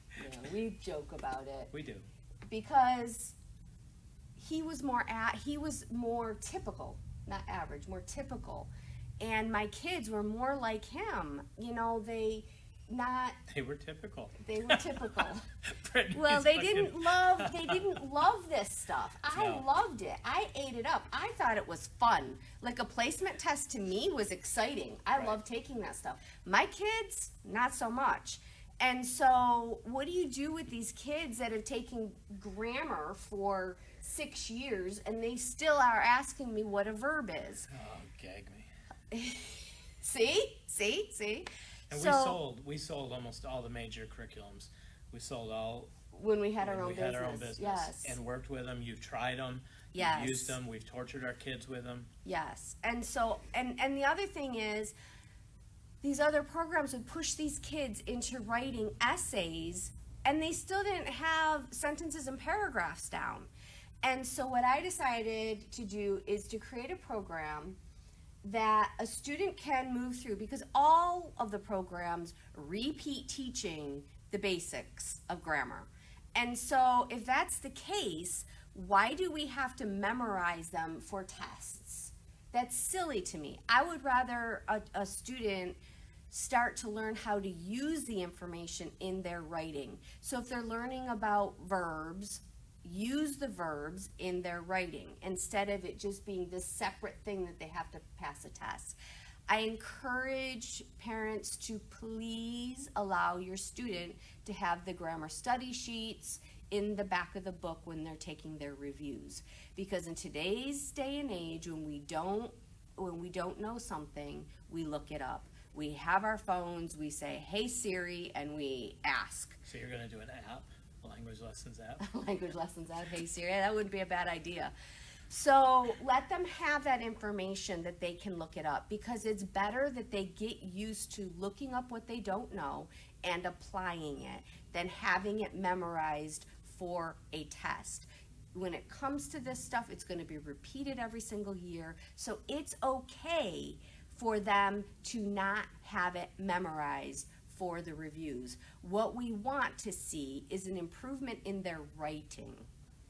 We joke about it. We do. Because he was more typical, not average, more typical. And my kids were more like him. You know, not, They were typical. they were typical. Brittany's Well, they looking- didn't love this stuff. I No. loved it. I ate it up. I thought it was fun. Like a placement test to me was exciting. I Right. love taking that stuff. My kids, not so much. And so, what do you do with these kids that have taken grammar for 6 years and they still are asking me what a verb is? Oh, gag me. See? And So- we sold almost all the major curriculums. We sold all When we had our when own we business. had our own business Yes. and worked with them. You've tried them. Yes. You've used them. We've tortured our kids with them. Yes. And so, and the other thing is, these other programs would push these kids into writing essays, and they still didn't have sentences and paragraphs down. And so what I decided to do is to create a program that a student can move through, because all of the programs repeat teaching the basics of grammar. And so if that's the case, why do we have to memorize them for tests? That's silly to me. I would rather a student start to learn how to use the information in their writing. So if they're learning about verbs, use the verbs in their writing instead of it just being this separate thing that they have to pass a test. I encourage parents to please allow your student to have the grammar study sheets in the back of the book when they're taking their reviews. Because in today's day and age, when we don't know something, we look it up. We have our phones, we say, "Hey Siri," and we ask. So you're going to do an app, a language lessons app. Language lessons out, "Hey Siri," that wouldn't be a bad idea. So let them have that information that they can look it up, because it's better that they get used to looking up what they don't know and applying it than having it memorized for a test. When it comes to this stuff, it's going to be repeated every single year, so it's okay for them to not have it memorized for the reviews. What we want to see is an improvement in their writing.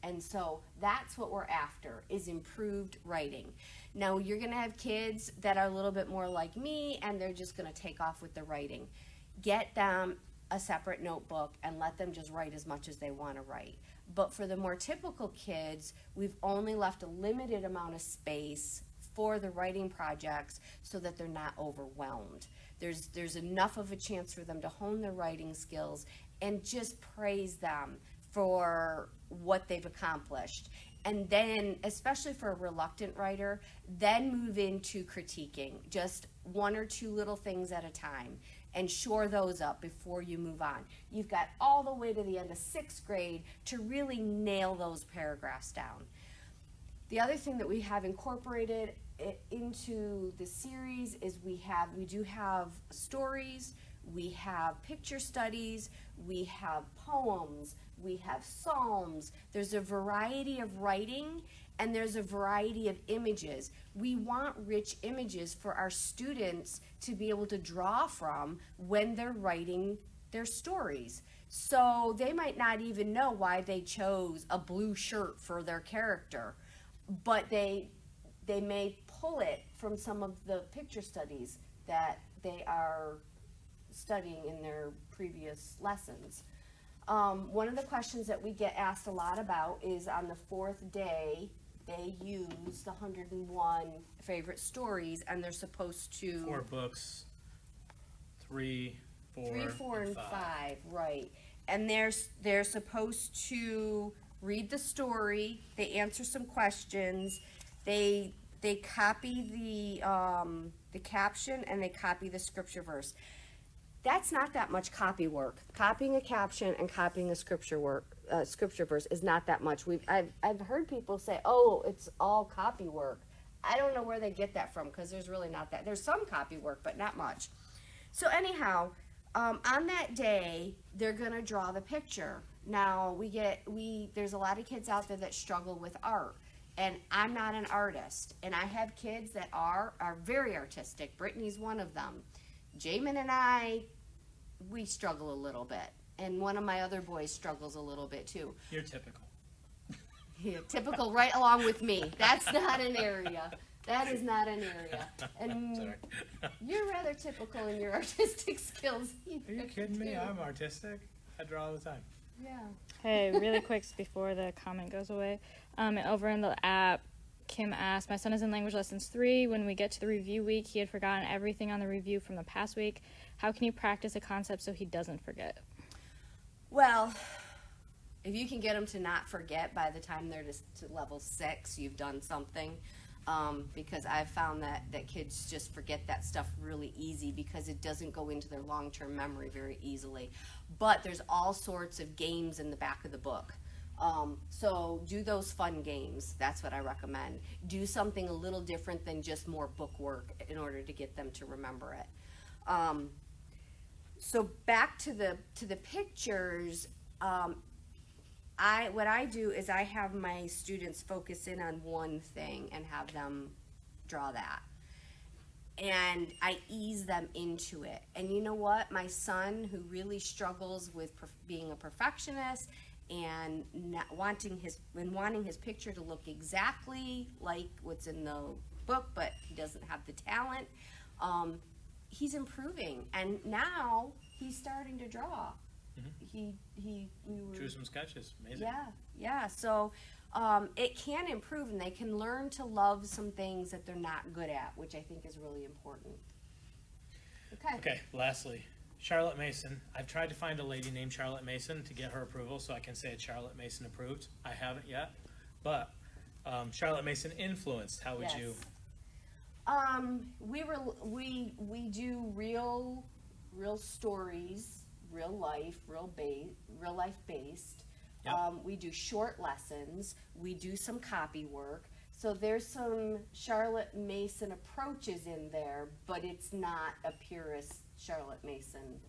And so that's what we're after, is improved writing. Now, you're going to have kids that are a little bit more like me, and they're just going to take off with the writing. Get them a separate notebook and let them just write as much as they want to write. But for the more typical kids, we've only left a limited amount of space for the writing projects so that they're not overwhelmed. There's enough of a chance for them to hone their writing skills and just praise them for what they've accomplished. And then, especially for a reluctant writer, then move into critiquing, just one or two little things at a time, and shore those up before you move on. You've got all the way to the end of 6th grade to really nail those paragraphs down. The other thing that we have incorporated into the series is we do have stories, we have picture studies, we have poems, we have psalms. There's a variety of writing and there's a variety of images. We want rich images for our students to be able to draw from when they're writing their stories. So they might not even know why they chose a blue shirt for their character, but they may pull it from some of the picture studies that they are studying in their previous lessons. One of the questions that we get asked a lot about is on the 4th day, they use the 101 favorite stories, and they're supposed to... 4 books, 3, 4, 3, 4, and 5, right. And they're supposed to read the story, they answer some questions, they copy the caption, and they copy the scripture verse. That's not that much copy work. Copying a caption and copying a scripture verse is not that much. I've heard people say, "Oh, it's all copy work." I don't know where they get that from, because there's really not that. There's some copy work, but not much. So anyhow, on that day, they're gonna draw the picture. Now there's a lot of kids out there that struggle with art, and I'm not an artist, and I have kids that are very artistic. Brittany's one of them. Jamin and I, we struggle a little bit, and one of my other boys struggles a little bit too. You're typical. Yeah, typical, right along with me. That's not an area. That is not an area. And Sorry. you're rather typical in your artistic skills. Are you kidding me? I'm artistic. I draw all the time. Yeah. Hey, really quick before the comment goes away. Over in the app, Kim asked, my son is in language lessons 3. When we get to the review week, he had forgotten everything on the review from the past week. How can you practice a concept so he doesn't forget? Well, if you can get them to not forget by the time they're to level 6, you've done something. Because I've found that kids just forget that stuff really easy because it doesn't go into their long-term memory very easily. But there's all sorts of games in the back of the book. So do those fun games. That's what I recommend. Do something a little different than just more book work in order to get them to remember it. So back to the pictures. What I do is I have my students focus in on one thing and have them draw that. And I ease them into it. And you know what? My son, who really struggles with being a perfectionist and not wanting his picture to look exactly like what's in the book, but he doesn't have the talent, he's improving. And now he's starting to draw. We Drew some sketches. Amazing. Yeah. So it can improve, and they can learn to love some things that they're not good at, which I think is really important. Okay. Lastly, Charlotte Mason. I've tried to find a lady named Charlotte Mason to get her approval, so I can say it's Charlotte Mason approved. I haven't yet, but Charlotte Mason influenced. How would you? We do real stories. Real life based. Yep. We do short lessons. We do some copy work. So there's some Charlotte Mason approaches in there, but it's not a purist Charlotte Mason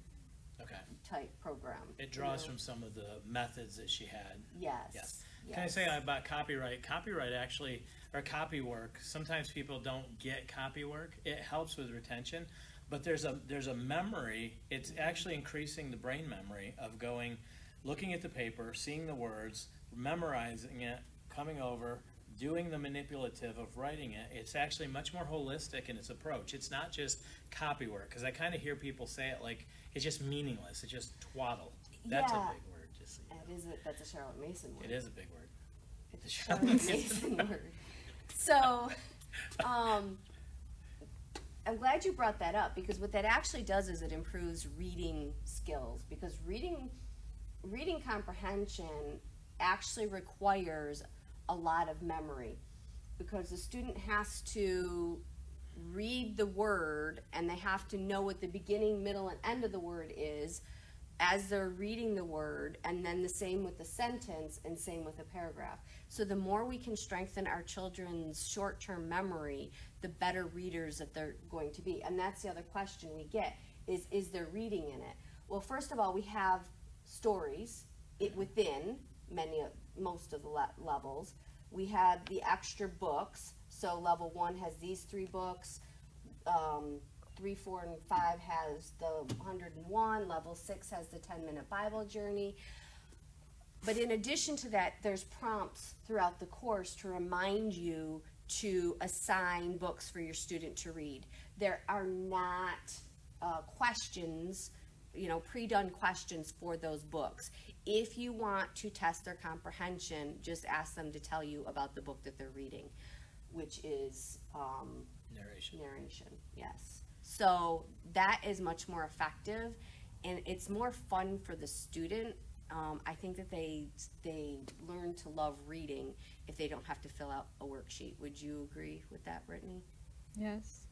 type program. It draws from some of the methods that she had. Yes. Can I say about copyright? Copyright actually, or copy work, sometimes people don't get copy work. It helps with retention. But there's a memory. It's actually increasing the brain memory of looking at the paper, seeing the words, memorizing it, coming over, doing the manipulative of writing it. It's actually much more holistic in its approach. It's not just copy work, because I kind of hear people say it like it's just meaningless. It's just twaddle. That's a big word. Just That's a Charlotte Mason word. It is a big word. It's a Charlotte Mason word. So, I'm glad you brought that up, because what that actually does is it improves reading skills, because reading comprehension actually requires a lot of memory, because the student has to read the word and they have to know what the beginning, middle, and end of the word is as they're reading the word, and then the same with the sentence and same with a paragraph. So the more we can strengthen our children's short-term memory, the better readers that they're going to be. And that's the other question we get, is there reading in it? Well, first of all, we have stories within most of the levels. We have the extra books. So level 1 has these 3 books. 3, 4, and 5 has the 101. Level 6 has the 10-minute Bible journey. But in addition to that, there's prompts throughout the course to remind you to assign books for your student to read. There are not questions, pre-done questions for those books. If you want to test their comprehension, just ask them to tell you about the book that they're reading, which is narration. Yes. So that is much more effective, and it's more fun for the student. I think that they learn to love reading if they don't have to fill out a worksheet. Would you agree with that, Brittany? Yes.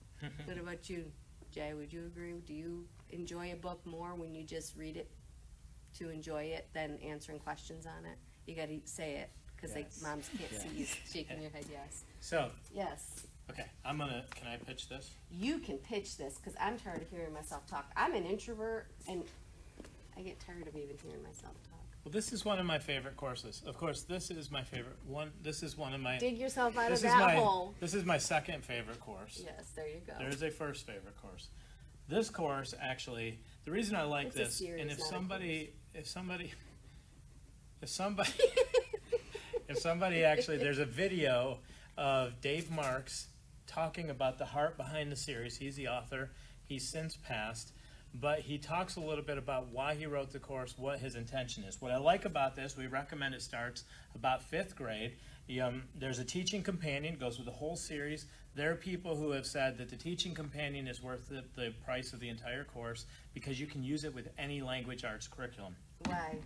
What about you, Jay? Would you agree? Do you enjoy a book more when you just read it to enjoy it than answering questions on it? You got to say it, because moms can't see you shaking your head. Yes. So. Yes. Okay, can I pitch this? You can pitch this, because I'm tired of hearing myself talk. I'm an introvert, and I get tired of even hearing myself talk. Well, this is one of my favorite courses. Of course, this is my favorite one. This is one of my... Dig yourself out of that hole. This is my second favorite course. Yes, there you go. There's a first favorite course. This course, actually, the reason I like this, and if somebody actually, there's a video of Dave Marks talking about the heart behind the series. He's the author. He's since passed. But he talks a little bit about why he wrote the course, what his intention is. What I like about this, we recommend it starts about 5th grade. There's a teaching companion, goes with the whole series. There are people who have said that the teaching companion is worth the price of the entire course because you can use it with any language arts curriculum. Why?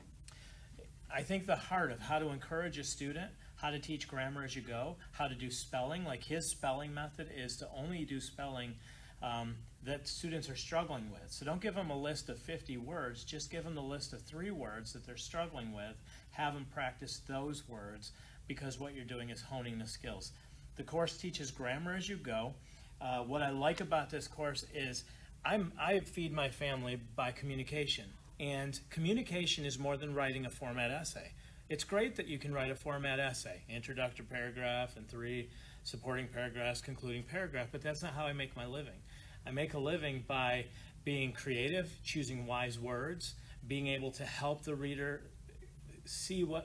I think the heart of how to encourage a student, how to teach grammar as you go, how to do spelling, like his spelling method is to only do spelling that students are struggling with. So don't give them a list of 50 words, just give them the list of 3 words that they're struggling with, have them practice those words, because what you're doing is honing the skills. The course teaches grammar as you go. What I like about this course is I feed my family by communication, and communication is more than writing a format essay. It's great that you can write a format essay, introductory paragraph and 3 supporting paragraphs, concluding paragraph, but that's not how I make my living. I make a living by being creative, choosing wise words, being able to help the reader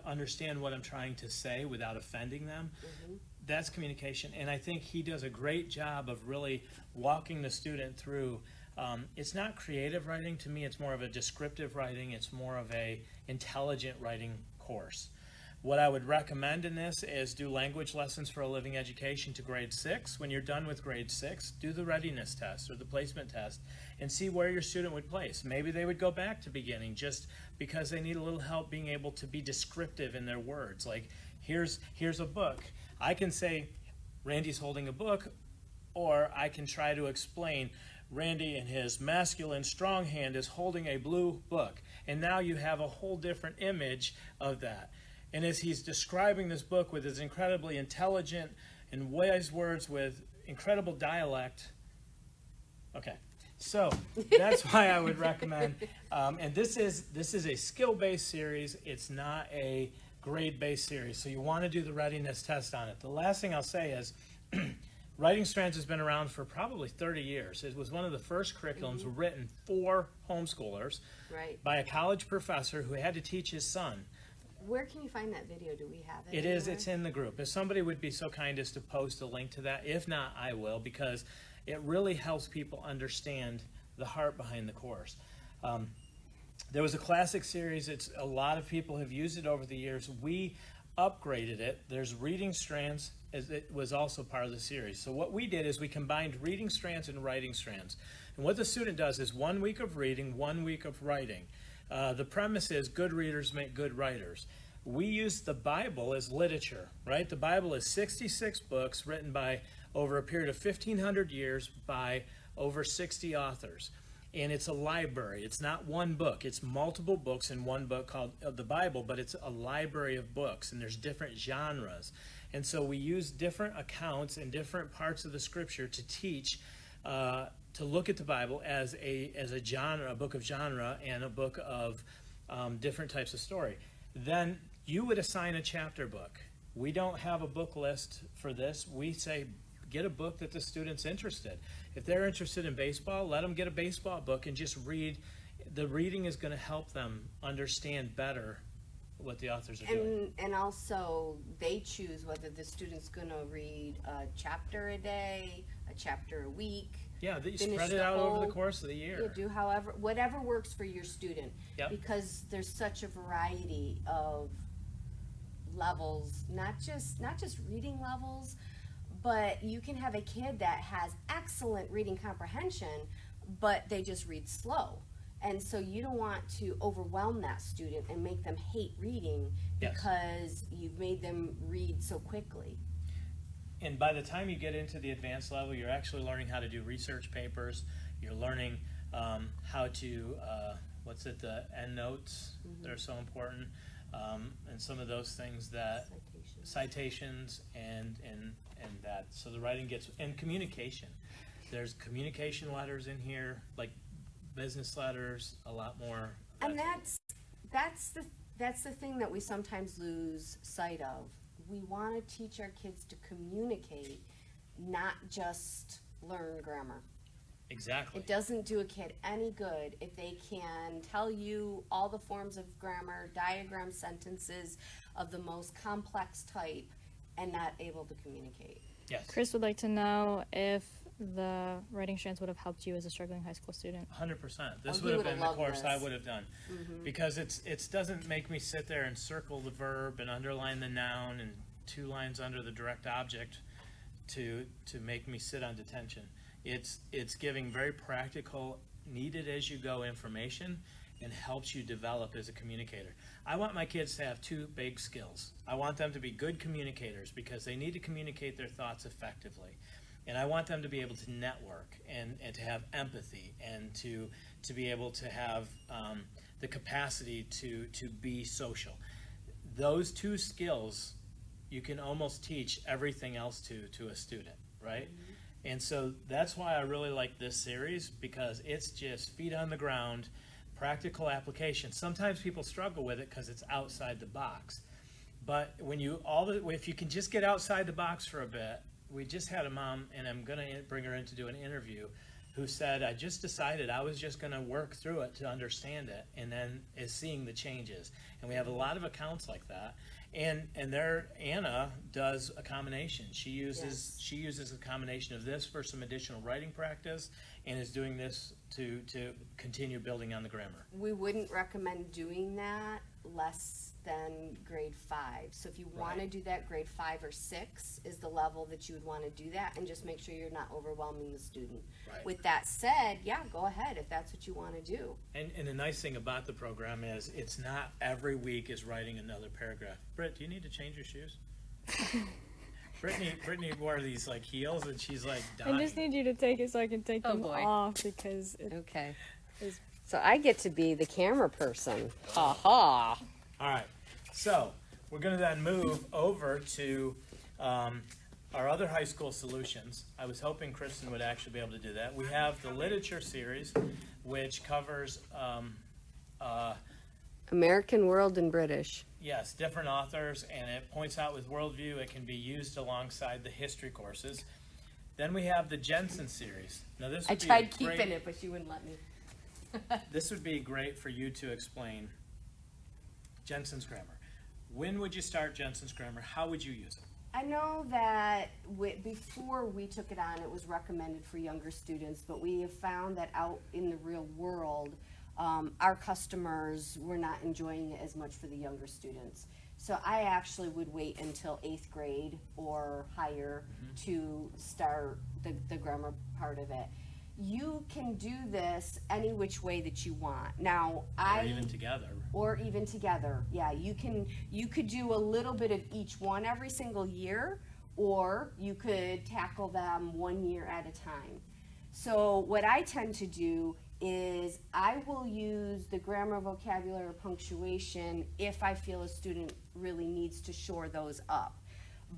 understand what I'm trying to say without offending them. Mm-hmm. That's communication, and I think he does a great job of really walking the student through. It's not creative writing. To me, it's more of a descriptive writing. It's more of a intelligent writing course. What I would recommend in this is do language lessons for a living education to grade 6. When you're done with grade 6, do the readiness test or the placement test and see where your student would place. Maybe they would go back to beginning just because they need a little help being able to be descriptive in their words. Like, here's a book. I can say, Randy's holding a book, or I can try to explain, Randy in his masculine strong hand is holding a blue book. And now you have a whole different image of that. And as he's describing this book with his incredibly intelligent and wise words with incredible dialect, okay, so that's why I would recommend. And this is a skill-based series. It's not a grade-based series. So you want to do the readiness test on it. The last thing I'll say is Writing Strands has been around for probably 30 years. It was one of the first curriculums written for homeschoolers by a college professor who had to teach his son. Where can you find that video? Do we have it? It is. It's in the group. If somebody would be so kind as to post a link to that. If not, I will, because it really helps people understand the heart behind the course. There was a classic series. A lot of people have used it over the years. We upgraded it. There's Reading Strands. It was also part of the series. So what we did is we combined Reading Strands and Writing Strands. And what the student does is 1 week of reading, 1 week of writing. The premise is good readers make good writers. We use the Bible as literature, right? The Bible is 66 books written by over a period of 1,500 years by over 60 authors. And it's a library. It's not one book. It's multiple books in one book called the Bible, but it's a library of books, and there's different genres. And so we use different accounts and different parts of the scripture to teach, to look at the Bible as a genre, a book of genre, and a book of different types of story. Then you would assign a chapter book. We don't have a book list for this. We say, get a book that the student's interested. If they're interested in baseball, let them get a baseball book and just read. The reading is going to help them understand better what the authors are doing. And also, they choose whether the student's going to read a chapter a day, a chapter a week. Yeah, you spread it out over the course of the year. You do whatever works for your student. Yep. Because there's such a variety of levels, not just reading levels, but you can have a kid that has excellent reading comprehension, but they just read slow. And so you don't want to overwhelm that student and make them hate reading because you've made them read so quickly. And by the time you get into the advanced level, you're actually learning how to do research papers. You're learning how to, the end notes that are so important, and some of those things that, citations and that. So the writing gets, and communication. There's communication letters in here, like business letters, a lot more. And that's the thing that we sometimes lose sight of. We want to teach our kids to communicate, not just learn grammar. Exactly. It doesn't do a kid any good if they can tell you all the forms of grammar, diagram sentences of the most complex type, and not able to communicate. Yes. Chris would like to know if the writing strands would have helped you as a struggling high school student. 100%. This he would have would've been the loved course I this. would have done, because it doesn't make me sit there and circle the verb and underline the noun and 2 lines under the direct object to make me sit on detention. It's giving very practical, needed as you go information, and helps you develop as a communicator. I want my kids to have 2 big skills. I want them to be good communicators because they need to communicate their thoughts effectively. And I want them to be able to network and to have empathy and to be able to have the capacity to be social. Those 2 skills, you can almost teach everything else to a student, right? And so that's why I really like this series, because it's just feet on the ground, practical application. Sometimes people struggle with it because it's outside the box. But when if you can just get outside the box for a bit, we just had a mom, and I'm going to bring her in to do an interview, who said, I just decided I was just going to work through it to understand it, and then is seeing the changes. And we have a lot of accounts like that. And there, Anna does a combination. She uses a combination of this for some additional writing practice, and is doing this to continue building on the grammar. We wouldn't recommend doing that less than grade 5. So if you want to do that, grade 5 or 6 is the level that you would want to do that, and just make sure you're not overwhelming the student. Right. With that said, yeah, go ahead if that's what you want to do. And the nice thing about the program is it's not every week is writing another paragraph. Britt, do you need to change your shoes? Brittany wore these like heels, and she's like dying. I just need you to take it so I can take Oh, them boy. off, because it Okay. is. So I get to be the camera person. Ha ha. All right, so we're going to then move over to our other high school solutions. I was hoping Kristen would actually be able to do that. We have the literature series, which covers, American, World, and British. yes, different authors, and it points out with worldview it can be used alongside the history courses. Then we have the Jensen series. Now this I would be tried great, keeping it, but she wouldn't let me. This would be great for you to explain Jensen's grammar. When would you start Jensen's grammar? How would you use it? I know that before we took it on, it was recommended for younger students, but we have found that out in the real world, our customers were not enjoying it as much for the younger students. So I actually would wait until 8th grade or higher to start the grammar part of it. You can do this any which way that you want. Now, Or even together. Or even together, yeah. You could do a little bit of each one every single year, or you could tackle them 1 year at a time. So what I tend to do is I will use the grammar, vocabulary, or punctuation if I feel a student really needs to shore those up.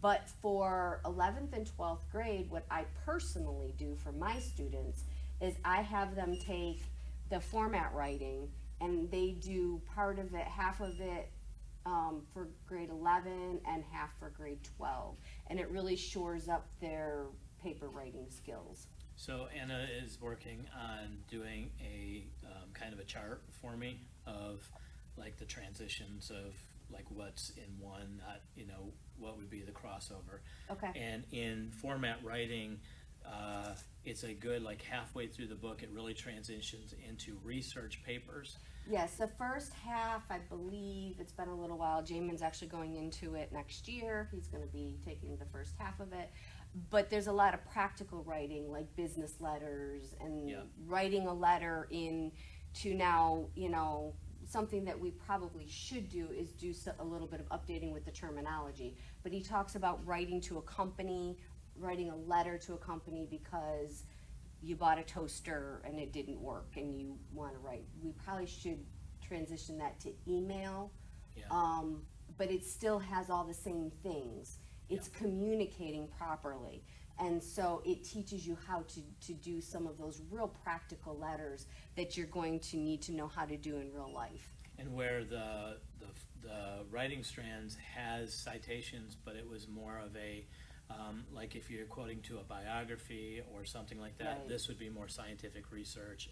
But for 11th and 12th grade, what I personally do for my students is I have them take the format writing, and they do part of it, half of it for grade 11 and half for grade 12. And it really shores up their paper writing skills. So Anna is working on doing a kind of a chart for me of like the transitions of like what's in one, not, what would be the crossover. Okay. And in format writing, it's a good, like halfway through the book, it really transitions into research papers. Yes, the first half, I believe, it's been a little while. Jamin's actually going into it next year. He's going to be taking the first half of it. But there's a lot of practical writing, like business letters and writing a letter into now, something that we probably should do is do a little bit of updating with the terminology. But he talks about writing to a company, writing a letter to a company because you bought a toaster and it didn't work and you want to write. We probably should transition that to email, but it still has all the same things. It's communicating properly. And so it teaches you how to do some of those real practical letters that you're going to need to know how to do in real life. And where the writing strands has citations, but it was more of a, like if you're quoting to a biography or something like that, Right. this would be more scientific research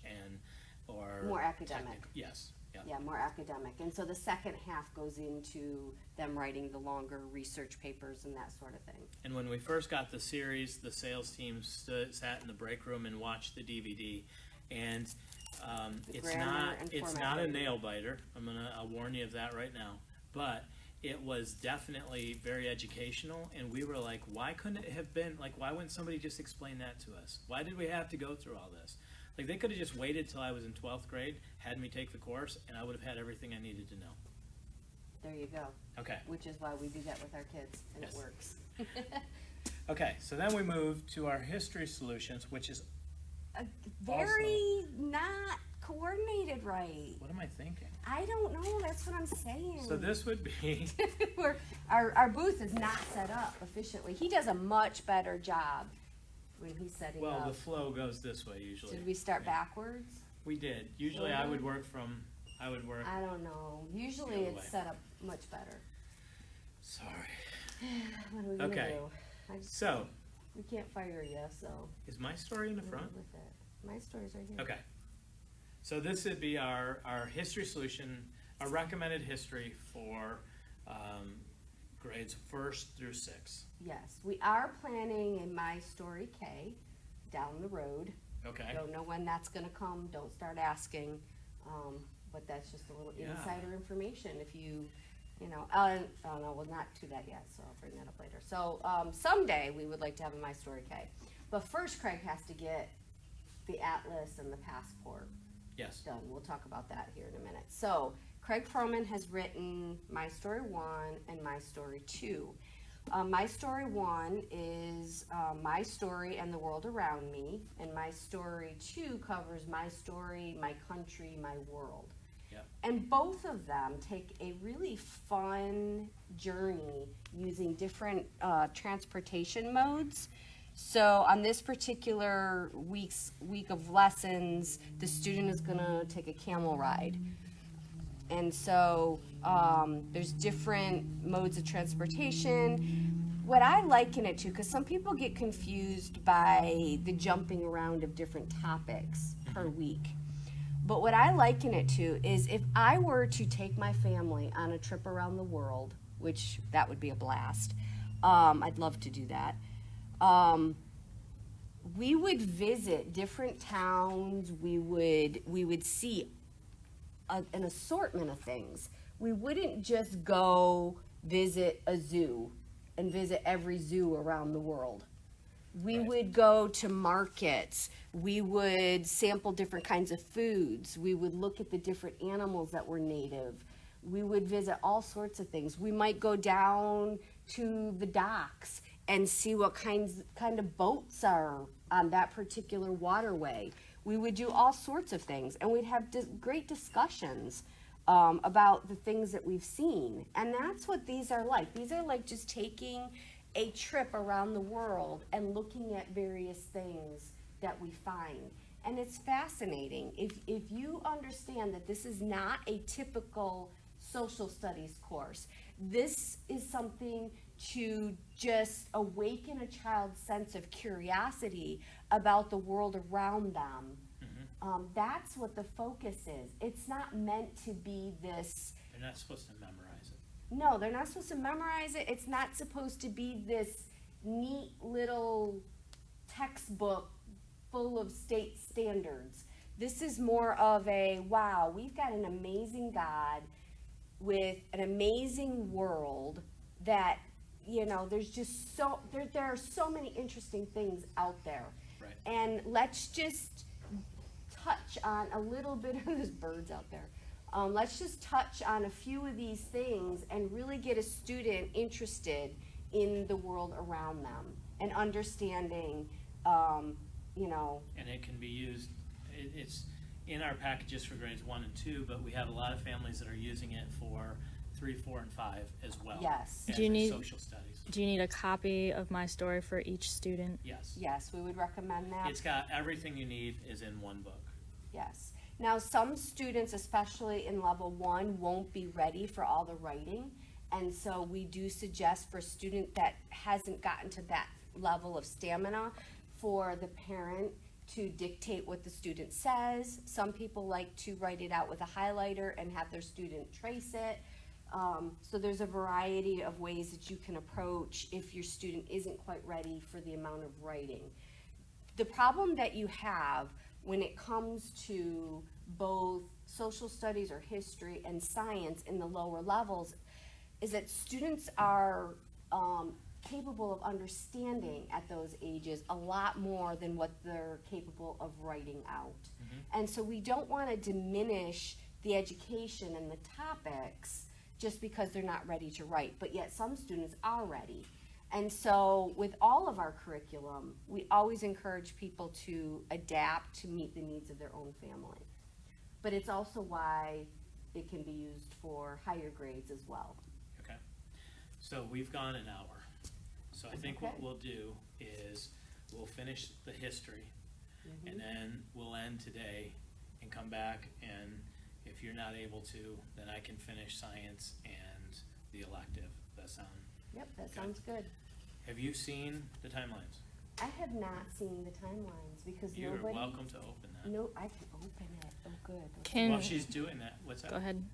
or More academic. Yes. Yeah, more academic. And so the second half goes into them writing the longer research papers and that sort of thing. And when we first got the series, the sales team sat in the break room and watched the DVD. And it's not a nail biter. I'll warn you of that right now. But it was definitely very educational, and we were like, why couldn't it have been, like, why wouldn't somebody just explain that to us? Why did we have to go through all this? Like, they could have just waited till I was in 12th grade, had me take the course, and I would have had everything I needed to know. There you go. Okay. Which is why we do that with our kids, and Yes. it works. Okay, so then we move to our history solutions, which is, Very not coordinated right. what am I thinking? I don't know, that's what I'm saying. So this would be, our booth is not set up efficiently. He does a much better job when he's setting well, up. the flow goes this way usually. Did we start backwards? We did. Usually I would work. I don't know. Usually The other it's way. set up much better. Sorry. What are we gonna Okay. do? So, We can't fire you, so is my story in the live front? with it. My story's right here. Okay. So this would be our history solution, a recommended history for grades 1st through 6th. Yes, we are planning a My Story K down the road. Okay. Don't know when that's gonna come, don't start asking, but that's just a little Yeah. insider information if you know, no, well, not to that yet, so I'll bring that up later. So, someday we would like to have a My Story K, but first Craig has to get the atlas and the passport Yes. done. We'll talk about that here in a minute. So, Craig Froman has written My Story 1 and My Story 2. My Story 1 is my story and the world around me, and My Story 2 covers my story, my country, my world. Yep. And both of them take a really fun journey using different transportation modes. So on this particular week of lessons, the student is gonna take a camel ride. And so there's different modes of transportation. What I liken it to, because some people get confused by the jumping around of different topics per week. But what I liken it to is if I were to take my family on a trip around the world, which that would be a blast, I'd love to do that. We would visit different towns. We would see an assortment of things. We wouldn't just go visit a zoo and visit every zoo around the world. We Right. would go to markets. We would sample different kinds of foods. We would look at the different animals that were native. We would visit all sorts of things. We might go down to the docks and see what kind of boats are on that particular waterway. We would do all sorts of things, and we'd have great discussions about the things that we've seen. And that's what these are like. These are like just taking a trip around the world and looking at various things that we find. And it's fascinating. If you understand that this is not a typical social studies course, this is something to just awaken a child's sense of curiosity about the world around them. That's what the focus is. It's not meant to be this. They're not supposed to memorize it. No, they're not supposed to memorize it. It's not supposed to be this neat little textbook full of state standards. This is more of a, wow, we've got an amazing God with an amazing world that, there's just there are so many interesting things out there. Right. And let's just touch on a little bit of there's birds out there. Let's just touch on a few of these things and really get a student interested in the world around them and understanding, And it can be used, it's in our packages for grades 1 and 2, but we have a lot of families that are using it for 3, 4, and 5 as well. Yes. As Do you a need- social studies. Do you need a copy of my story for each student? Yes. yes, we would recommend that. It's got everything you need is in one book. Yes. Now, some students, especially in level 1, won't be ready for all the writing. And so we do suggest for a student that hasn't gotten to that level of stamina for the parent to dictate what the student says. Some people like to write it out with a highlighter and have their student trace it. So there's a variety of ways that you can approach if your student isn't quite ready for the amount of writing. The problem that you have when it comes to both social studies or history and science in the lower levels is that students are capable of understanding at those ages a lot more than what they're capable of writing out. And so we don't want to diminish the education and the topics just because they're not ready to write, but yet some students are ready. And so with all of our curriculum, we always encourage people to adapt to meet the needs of their own family. But it's also why it can be used for higher grades as well. Okay, so we've gone an hour. So I think what Okay. we'll do is we'll finish the history and then we'll end today and come back, and if you're not able to, then I can finish science and the elective. That sound? Yep, that Okay. sounds good. Have you seen the timelines? I have not seen the timelines because You're nobody. welcome to open that. No, I can open it. Oh, good. Can While she's doing that, what's that? go ahead.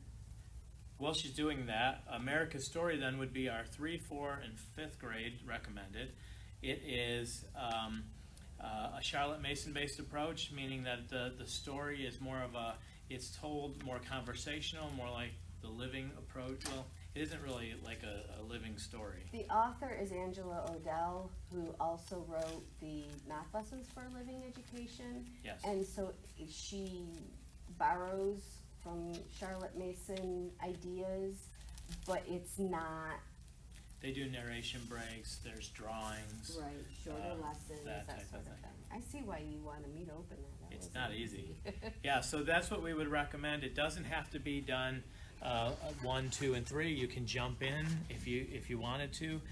While she's doing that, America's Story then would be our 3, 4, and 5th grade recommended. It is a Charlotte Mason-based approach, meaning that the story is more of it's told more conversational, more like the living approach. Well, it isn't really like a living story. The author is Angela Odell, who also wrote the Math Lessons for a Living Education. Yes. And so she borrows from Charlotte Mason ideas, but it's not They do narration breaks, there's drawings. right, shorter lessons, that that type sort of of thing. thing. I see why you wanted me to open that. That It's wasn't not easy. Yeah, so that's what we would recommend. It doesn't have to be done 1, 2, and 3. You can jump in if you wanted to,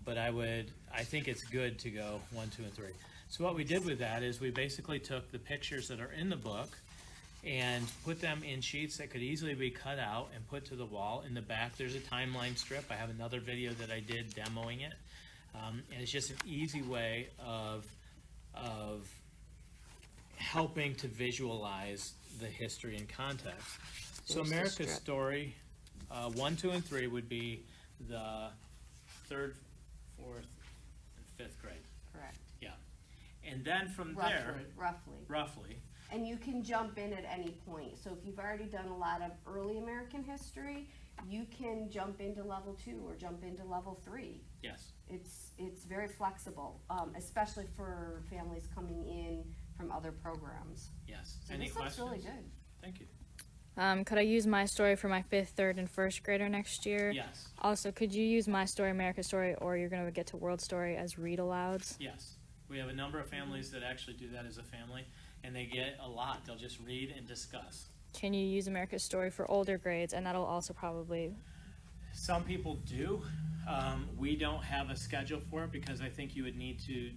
but I think it's good to go 1, 2, and 3. So what we did with that is we basically took the pictures that are in the book and put them in sheets that could easily be cut out and put to the wall. In the back, there's a timeline strip. I have another video that I did demoing it, and it's just an easy way of helping to visualize the history and context. So There's the America's strip. Story, 1, 2, and 3 would be the 3rd, 4th, and 5th grade. Correct. Yeah. And then from there, Roughly. And you can jump in at any point. So if you've already done a lot of early American history, you can jump into level 2 or jump into level 3. yes. It's very flexible, especially for families coming in from other programs. Yes. So Any this looks questions? really good. Thank you. Could I use my story for my 5th, 3rd, and 1st grader next year? Yes. Also, could you use my story, America's Story, or you're going to get to World Story as read alouds? Yes. We have a number of families that actually do that as a family, and they get a lot. They'll just read and discuss. Can you use America's Story for older grades? And that'll also probably. Some people do. We don't have a schedule for it because I think you would need to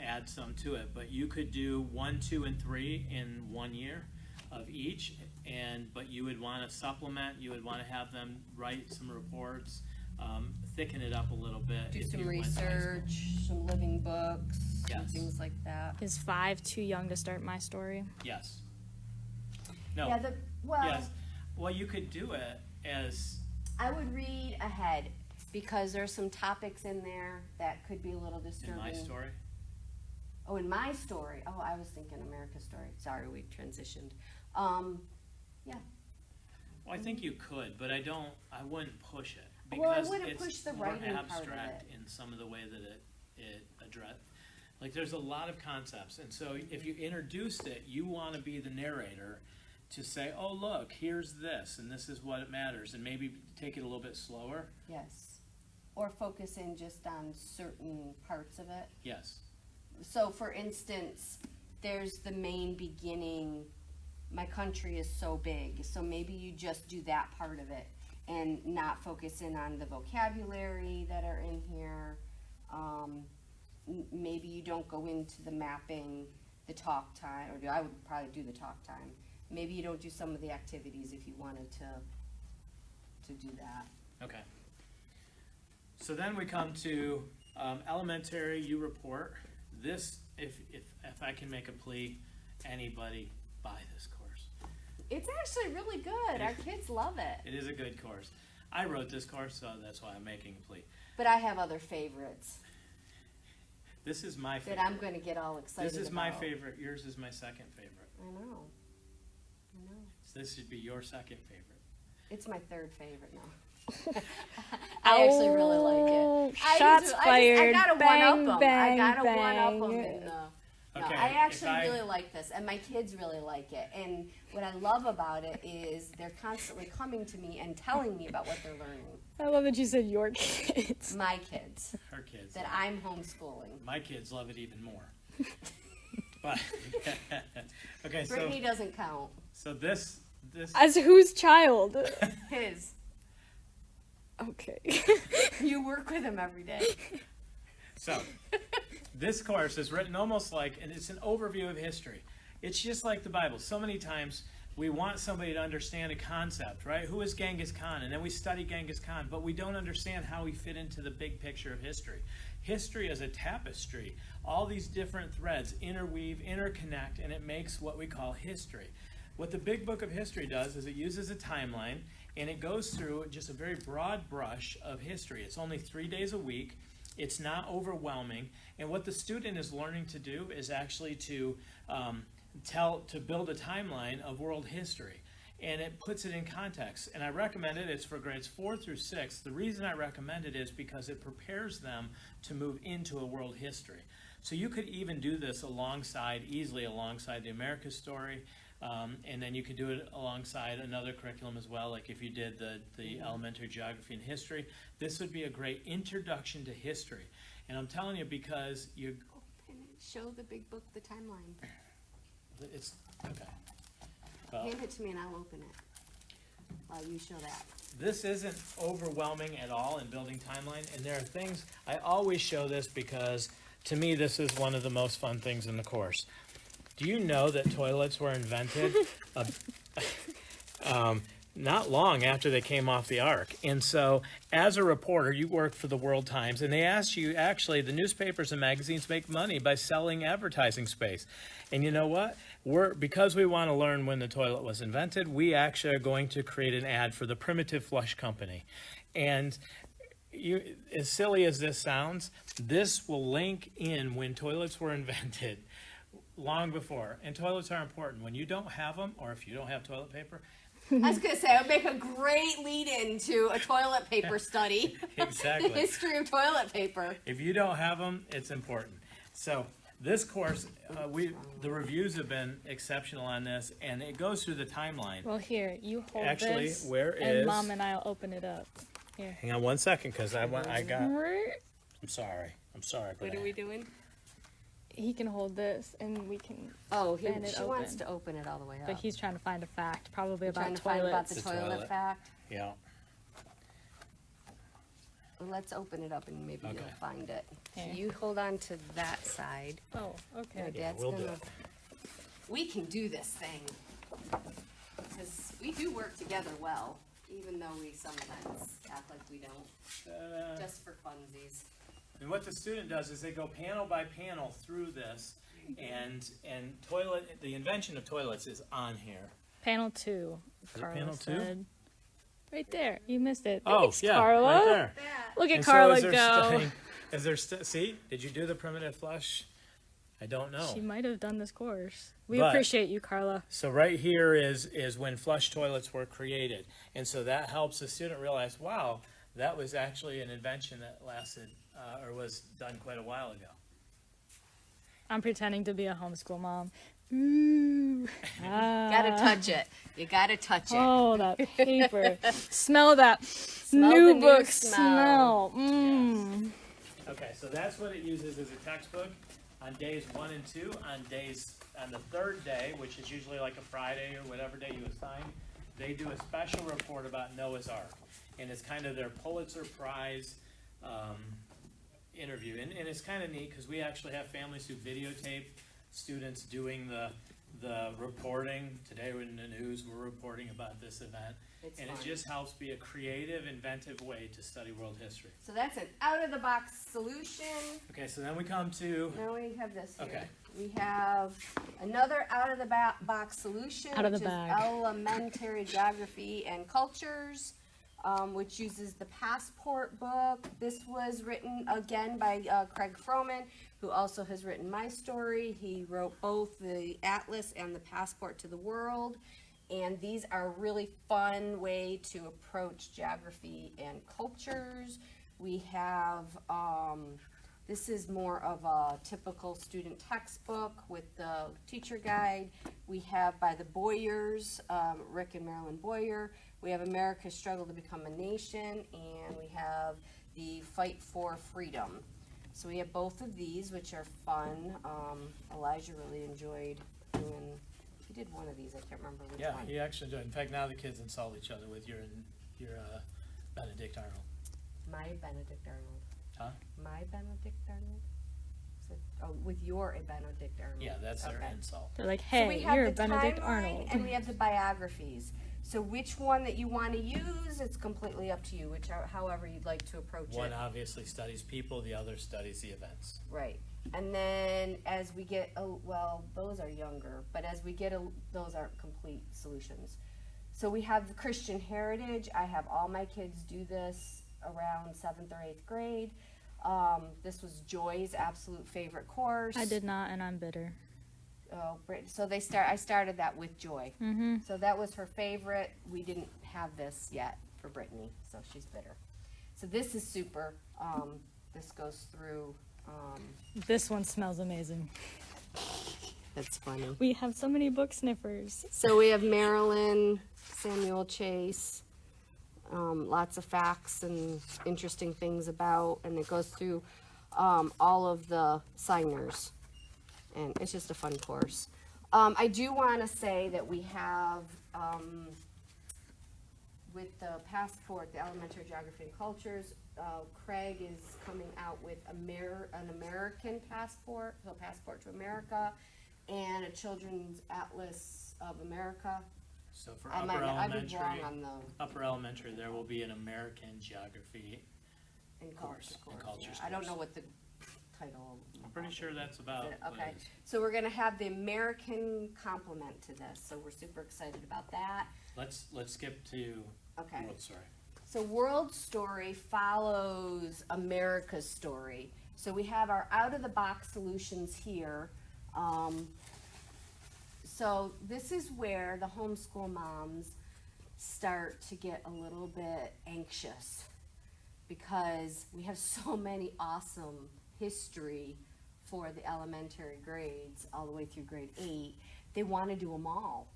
add some to it. But you could do 1, 2, and 3 in 1 year of each, but you would want to supplement. You would want to have them write some reports, thicken it up a little bit. Do if some you went to high school. research, some living books, and Yes. things like that. Is 5 too young to start my story? Yes. No. Yeah, Yes. Well, you could do it as I would read ahead because there's some topics in there that could be a little in disturbing. my story. Oh, in my story. Oh, I was thinking America's Story. Sorry, we transitioned. Yeah. Well, I think you could, but I wouldn't push it. Well, I Because wouldn't it's push the more writing part of abstract it. in some of the way that it addressed. Like, there's a lot of concepts, and so if you introduced it, you want to be the narrator to say, oh, look, here's this, and this is what it matters, and maybe take it a little bit slower. Yes. Or focus in just on certain parts of it. Yes. So, for instance, there's the main beginning, my country is so big, so maybe you just do that part of it and not focus in on the vocabulary that are in here. Maybe you don't go into the mapping, the talk time, or I would probably do the talk time. Maybe you don't do some of the activities if you wanted to do that. Okay. So then we come to elementary, you report. This if I can make a plea, anybody buy this course. It's actually really good. Our kids love it. It is a good course. I wrote this course, so that's why I'm making a plea. But I have other favorites This is my favorite. that I'm going to get all excited This is about. my favorite. Yours is my second favorite. I know. So this should be your second favorite. It's my third favorite now. I actually really like it. Shots fired. I gotta Bang, one up them. I bang, gotta bang. one up them. And, no, Okay, I actually if I- really like this, and my kids really like it. And what I love about it is they're constantly coming to me and telling me about what they're learning. I love that you said your kids. My kids Her kids. that I'm homeschooling. My kids love it even more. But okay, Brittany doesn't count. so this As whose child? His. Okay. You work with him every day. So, this course is written almost like, and it's an overview of history. It's just like the Bible. So many times we want somebody to understand a concept, right? Who is Genghis Khan? And then we study Genghis Khan, but we don't understand how he fit into the big picture of history. History is a tapestry. All these different threads interweave, interconnect, and it makes what we call history. What the Big Book of History does is it uses a timeline, and it goes through just a very broad brush of history. It's only 3 days a week. It's not overwhelming. And what the student is learning to do is actually to build a timeline of world history. And it puts it in context. And I recommend it. It's for grades 4 through 6. The reason I recommend it is because it prepares them to move into a world history. So you could even do this easily alongside the America story. And then you could do it alongside another curriculum as well, like if you did the elementary geography and history. This would be a great introduction to history. And I'm telling you because Show the big book the timeline. it's, okay. Well, Hand it to me and I'll open it while you show that. this isn't overwhelming at all in building timeline, and there are things, I always show this because to me this is one of the most fun things in the course. Do you know that toilets were invented not long after they came off the ark? And so as a reporter, you work for the World Times, and they asked you, actually, the newspapers and magazines make money by selling advertising space. And you know what? Because we want to learn when the toilet was invented, we actually are going to create an ad for the Primitive Flush Company. And as silly as this sounds, this will link in when toilets were invented. Long before. And toilets are important. When you don't have them, or if you don't have toilet paper. I was going to say, it would make a great lead-in to a toilet paper study. Exactly. The history of toilet paper. If you don't have them, it's important. So this course, the reviews have been exceptional on this, and it goes through the timeline. Well, here, you hold Actually, this, where and is- Mom and I'll open it up. Here. Hang on 1 second, because I'm sorry. What are we doing? He can hold this, and we can. Oh, Bend it she wants open. to open it all the way up. But he's trying to find a fact, probably trying about to find about toilets. the The toilet toilet. fact. Yeah. Well, let's open it up and maybe Okay. you'll find it. So Here. you hold on to that side. Oh, okay. Yeah, Dad's we'll do gonna- it. We can do this thing. Because we do work together well, even though we sometimes act like we don't, just for funsies. And what the student does is they go panel by panel through this, and the invention of toilets is on here. Panel 2. Is it Carla panel 2? said. Right there. You missed it. Oh, Thanks, yeah, Carla. right there. Look at And so Carla is there go. see, did you do the primitive flush? I don't know. She might have done this course. We But- appreciate you, Carla. So right here is when flush toilets were created. And so that helps the student realize, wow, that was actually an invention that lasted or was done quite a while ago. I'm pretending to be a homeschool mom. Ooh. Gotta touch it. You gotta touch it. Oh, that paper. Smell that the new new book smell. smell. Mmm. Okay, so that's what it uses as a textbook on days 1 and 2. On the third day, which is usually like a Friday or whatever day you assign, they do a special report about Noah's Ark. And it's kind of their Pulitzer Prize interview. And it's kind of neat because we actually have families who videotape students doing the reporting. Today in the news, we're reporting about this event. It's And fun. it just helps be a creative, inventive way to study world history. So that's an out-of-the-box solution. Okay, so then we come to, Now we have this here. Okay. We have another out-of-the-box solution, Out of the which is bag. elementary geography and cultures, which uses the passport book. This was written again by Craig Froman, who also has written my story. He wrote both the Atlas and the Passport to the World. And these are a really fun way to approach geography and cultures. We have, this is more of a typical student textbook with the teacher guide. We have by the Boyers, Rick and Marilyn Boyer. We have America's Struggle to Become a Nation, and we have the Fight for Freedom. So we have both of these, which are fun. Elijah really enjoyed doing, he did one of these, I can't remember which yeah, one. he actually did. In fact, now the kids insult each other with your Benedict Arnold. My Benedict Arnold. Huh? My Benedict Arnold? Is it, oh, with your a Benedict Arnold. Yeah, that's their Okay. insult. They're like, So we hey, have you're the Benedict timeline Arnold. and we have the biographies. So which one that you want to use, it's completely up to you, however you'd like to approach One it. obviously studies people, the other studies the events. Right. And then as we get, well, those are younger, but as we get, those aren't complete solutions. So we have the Christian heritage. I have all my kids do this around 7th or 8th grade. This was Joy's absolute favorite course. I did not, and I'm bitter. Oh, so I started that with Joy. Mm-hmm. So that was her favorite. We didn't have this yet for Brittany, so she's bitter. So this is super. This goes through. This one smells amazing. That's funny. We have so many book sniffers. So we have Marilyn, Samuel Chase, lots of facts and interesting things about, and it goes through all of the signers. And it's just a fun course. I do want to say that we have, with the passport, the elementary geography and cultures, Craig is coming out with an American passport, so passport to America, and a children's atlas of America. So for I've been wrong on the upper elementary, there will be an American geography. in Course, culture in cultures I don't course. know what the title. I'm pretty sure that's about what Okay, it is. so we're gonna have the American complement to this, so we're super excited about that. Let's skip to Okay. World Story. So World Story follows America's story. So we have our out-of-the-box solutions here. So this is where the homeschool moms start to get a little bit anxious because we have so many awesome history for the elementary grades all the way through grade 8. They want to do them all.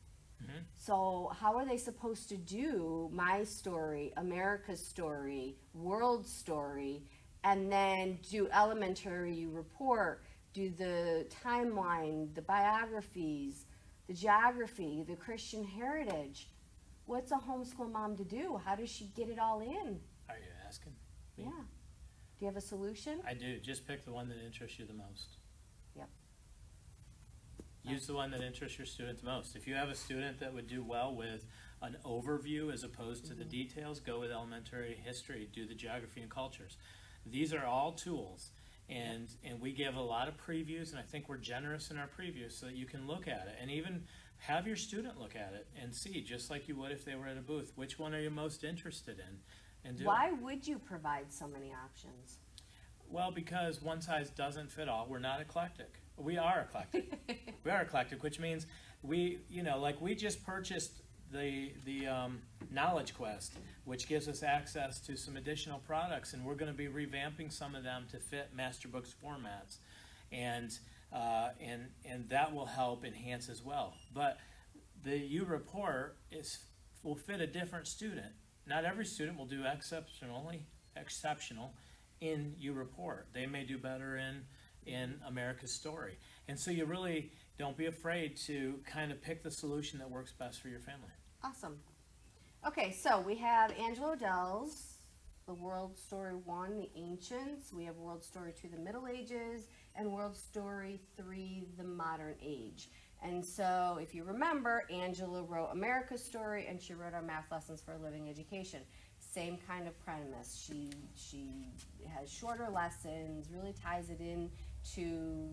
So how are they supposed to do my story, America's story, world story, and then do elementary report, do the timeline, the biographies, the geography, the Christian heritage? What's a homeschool mom to do? How does she get it all in? Are you asking? me? Yeah. Do you have a solution? I do. Just pick the one that interests you the most. Yep. Use the one that interests your student the most. If you have a student that would do well with an overview as opposed to the details, go with elementary history, do the geography and cultures. These are all tools, and we give a lot of previews, and I think we're generous in our previews so that you can look at it and even have your student look at it and see, just like you would if they were at a booth, which one are you most interested in, and do it. Why would you provide so many options? Well, because one size doesn't fit all. We're not eclectic. We are eclectic. We are eclectic, which means we just purchased the Knowledge Quest, which gives us access to some additional products, and we're going to be revamping some of them to fit Master Books formats, and that will help enhance as well. But the U report will fit a different student. Not every student will do exceptional in U report. They may do better in America's Story. And so you really don't be afraid to kind of pick the solution that works best for your family. Awesome. Okay, so we have Angela Odell's The World Story 1, The Ancients. We have World Story 2, The Middle Ages, and World Story 3, The Modern Age. And so, if you remember, Angela wrote America's Story, and she wrote our Math Lessons for a Living Education. Same kind of premise. She has shorter lessons, really ties it in to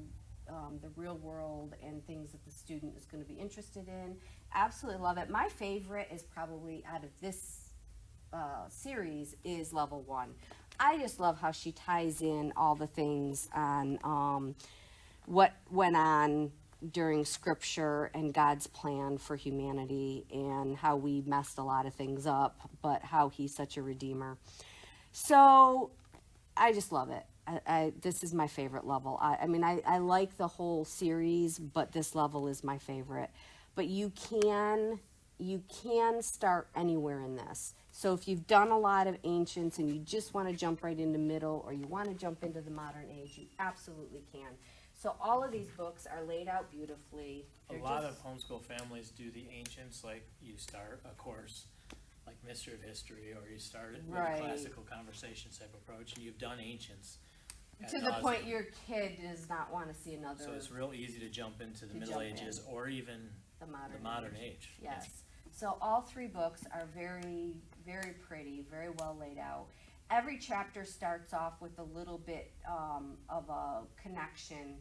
the real world and things that the student is going to be interested in. Absolutely love it. My favorite is probably out of this series is Level 1. I just love how she ties in all the things on what went on during Scripture and God's plan for humanity, and how we messed a lot of things up, but how He's such a redeemer. So I just love it. This is my favorite level. I mean, I like the whole series, but this level is my favorite. But you can start anywhere in this. So if you've done a lot of ancients and you just want to jump right into middle, or you want to jump into the modern age, you absolutely can. So all of these books are laid out beautifully. A lot of homeschool families do the ancients, like you start a course like Mystery of History, or you start it with a classical conversation type approach, and you've done ancients. To the point your kid does not want to see another. So it's real easy to jump into the Middle Ages or even the modern age. Yes. Yeah. So all 3 books are very, very pretty, very well laid out. Every chapter starts off with a little bit of a connection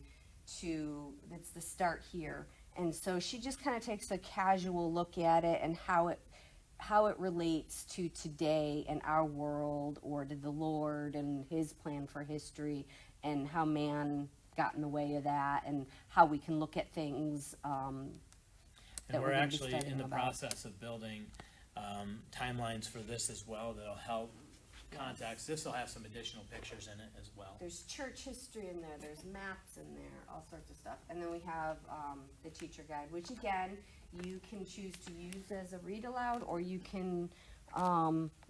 to, it's the start here. And so she just kind of takes a casual look at it and how it relates to today and our world, or to the Lord and His plan for history, and how man got in the way of that, and how we can look at things. And we're actually in the process of building timelines for this as well that'll help context. This will have some additional pictures in it as well. There's church history in there, there's maps in there, all sorts of stuff. And then we have the teacher guide, which again, you can choose to use as a read aloud, or you can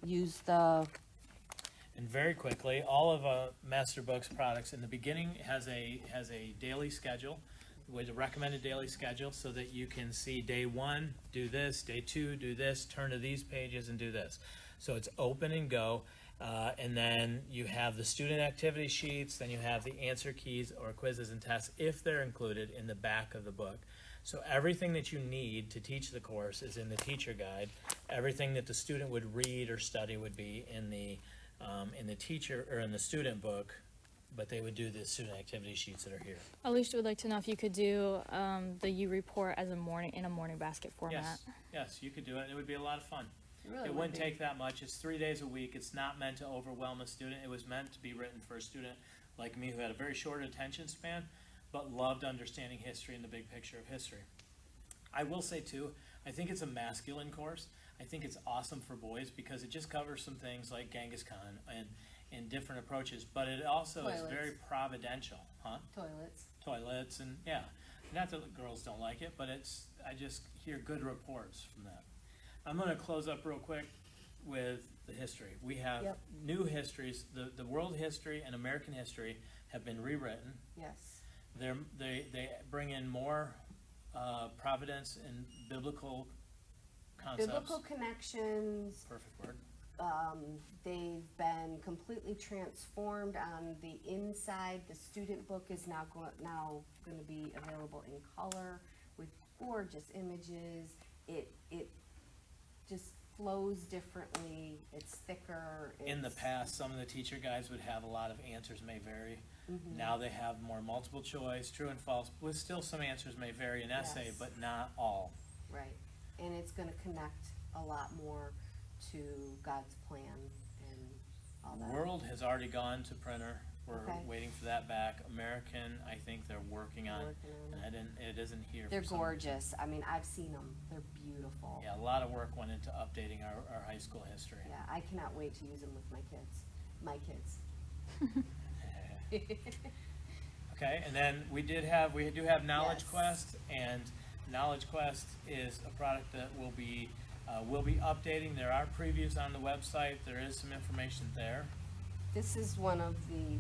use the... And very quickly, all of Master Books products in the beginning has a daily schedule, with a recommended daily schedule, so that you can see day 1, do this, day 2, do this, turn to these pages and do this. So it's open and go. And then you have the student activity sheets, then you have the answer keys or quizzes and tests, if they're included, in the back of the book. So everything that you need to teach the course is in the teacher guide. Everything that the student would read or study would be in the teacher or in the student book, but they would do the student activity sheets that are here. Alicia would like to know if you could do the U report as in a morning basket format. Yes, you could do it. It would be a lot of fun. Really it wouldn't take that much. It's 3 days a week. It's not meant to overwhelm a student. It was meant to be written for a student like me who had a very short attention span, but loved understanding history and the big picture of history. I will say too, I think it's a masculine course. I think it's awesome for boys because it just covers some things like Genghis Khan and different approaches, but it also is very providential. Toilets and yeah. Not that girls don't like it, but I just hear good reports from that. I'm going to close up real quick with the history. We have new histories. The world history and American history have been rewritten. Yes. They bring in more providence and biblical concepts. Biblical connections. Perfect word. They've been completely transformed on the inside. The student book is now going to be available in color with gorgeous images. It just flows differently. It's thicker. In the past, some of the teacher guides would have a lot of answers may vary. Mm-hmm. Now they have more multiple choice, true and false, with still some answers may vary in essay, but not all. Right. And it's going to connect a lot more to God's plan and all that. World has already gone to printer. We're waiting for that back. American, I think they're working on it. It isn't here. They're gorgeous. I mean, I've seen them. They're beautiful. Yeah, a lot of work went into updating our high school history. Yeah, I cannot wait to use them with my kids. Okay, and then we do have Knowledge Quest, and Knowledge Quest is a product that we'll be updating. There are previews on the website. There is some information there. This is one of you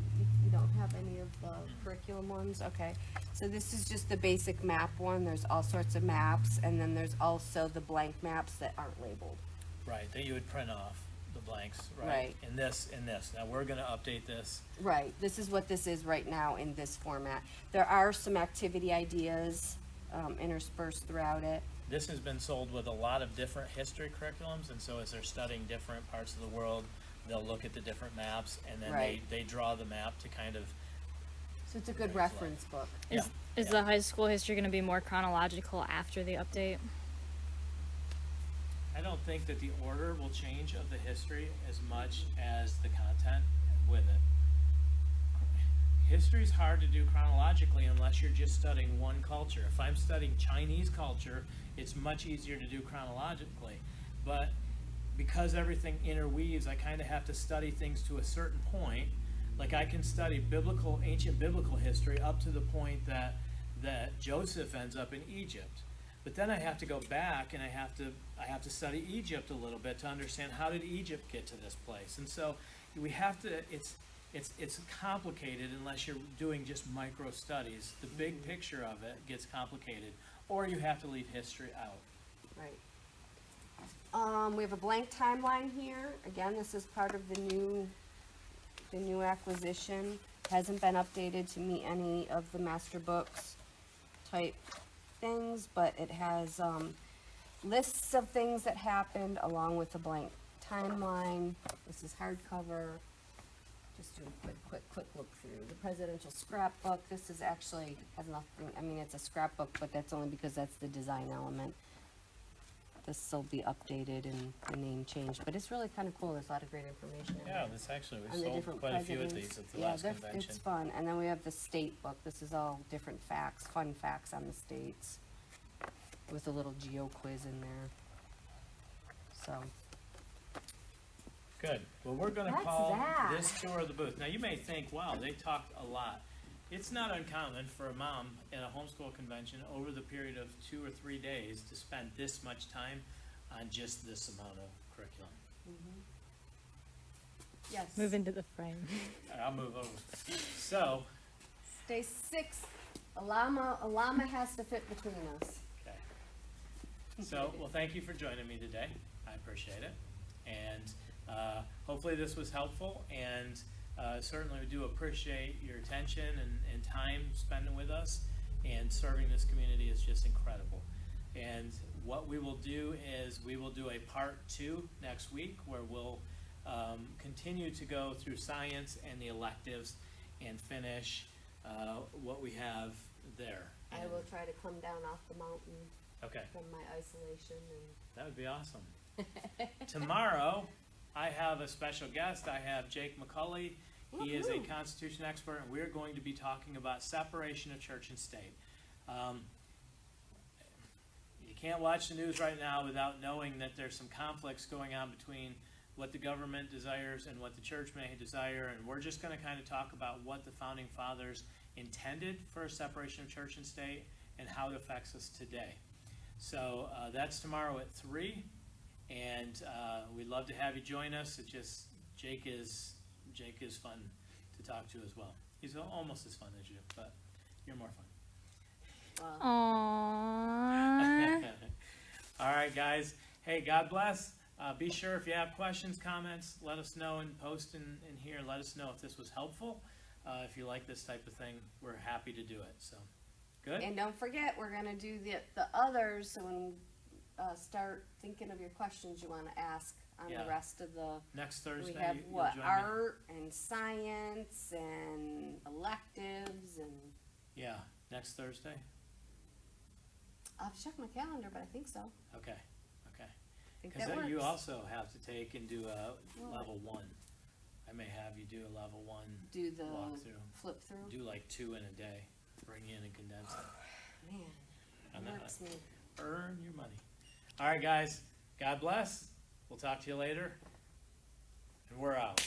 don't have any of the curriculum ones? Okay. So this is just the basic map one. There's all sorts of maps, and then there's also the blank maps that aren't labeled. Right, that you would print off the blanks, right? In this. Now we're going to update this. Right. This is what this is right now in this format. There are some activity ideas interspersed throughout it. This has been sold with a lot of different history curriculums, and so as they're studying different parts of the world, they'll look at the different maps, and then Right. they draw the map to kind of, So it's a good reference book. Is yeah. the high school history going to be more chronological after the update? I don't think that the order will change of the history as much as the content with it. History's hard to do chronologically unless you're just studying one culture. If I'm studying Chinese culture, it's much easier to do chronologically. But because everything interweaves, I kind of have to study things to a certain point. Like I can study ancient biblical history up to the point that Joseph ends up in Egypt. But then I have to go back and I have to study Egypt a little bit to understand how did Egypt get to this place. And so we have to, it's complicated unless you're doing just micro studies. The big picture of it gets complicated, or you have to leave history out. Right. We have a blank timeline here. Again, this is part of the new acquisition. Hasn't been updated to meet any of the Master Books type things, but it has lists of things that happened along with a blank timeline. This is hardcover. Just do a quick look through. The presidential scrapbook. This is actually has nothing. I mean, it's a scrapbook, but that's only because that's the design element. This will be updated and the name changed, but it's really kind of cool. There's a lot of great information in Yeah, there. this actually, we On the sold different quite a few of presidents. these at the Yeah, last convention. it's fun. And then we have the state book. This is all different facts, fun facts on the states, with a little geo quiz in there. So, Good. Well, we're going to That's call that. this tour of the booth. Now, you may think, wow, they talked a lot. It's not uncommon for a mom at a homeschool convention over the period of 2 or 3 days to spend this much time on just this amount of curriculum. yes. Move into the frame. I'll move over. So, Day 6. A llama has to fit between us. okay. So, well, thank you for joining me today. I appreciate it. And hopefully this was helpful. And certainly we do appreciate your attention and time spending with us. And serving this community is just incredible. And what we will do is we will do a part 2 next week where we'll continue to go through science and the electives and finish what we have there. I will try to come down off the mountain Okay, from my isolation and that would be awesome. Tomorrow, I have a special guest. I have Jake McCulley. He is a Woohoo. Constitution expert, and we're going to be talking about separation of church and state. You can't watch the news right now without knowing that there's some conflicts going on between what the government desires and what the church may desire, and we're just going to kind of talk about what the Founding Fathers intended for a separation of church and state and how it affects us today. So that's tomorrow at 3, and we'd love to have you join us. It just Jake is fun to talk to as well. He's almost as fun as you, but you're more fun. Aww. All right, guys. Hey, God bless. Be sure if you have questions, comments, let us know and post in here. Let us know if this was helpful. If you like this type of thing, we're happy to do it. So, good. And don't forget, we're going to do the others, so when start thinking of your questions you want to ask on Yeah. the rest of the... Next Thursday, We have you'll what, join me. art and science and electives and... Yeah, next Thursday. I'll have to check my calendar, but I think so. Okay. I think Because that works. you also have to take and do a Oh. level 1. I may have you do a level 1 Do the walkthrough. flip through. Do like 2 in a day. Bring in and condense it. Man, I know. works me. Earn your money. All right, guys. God bless. We'll talk to you later. And we're out.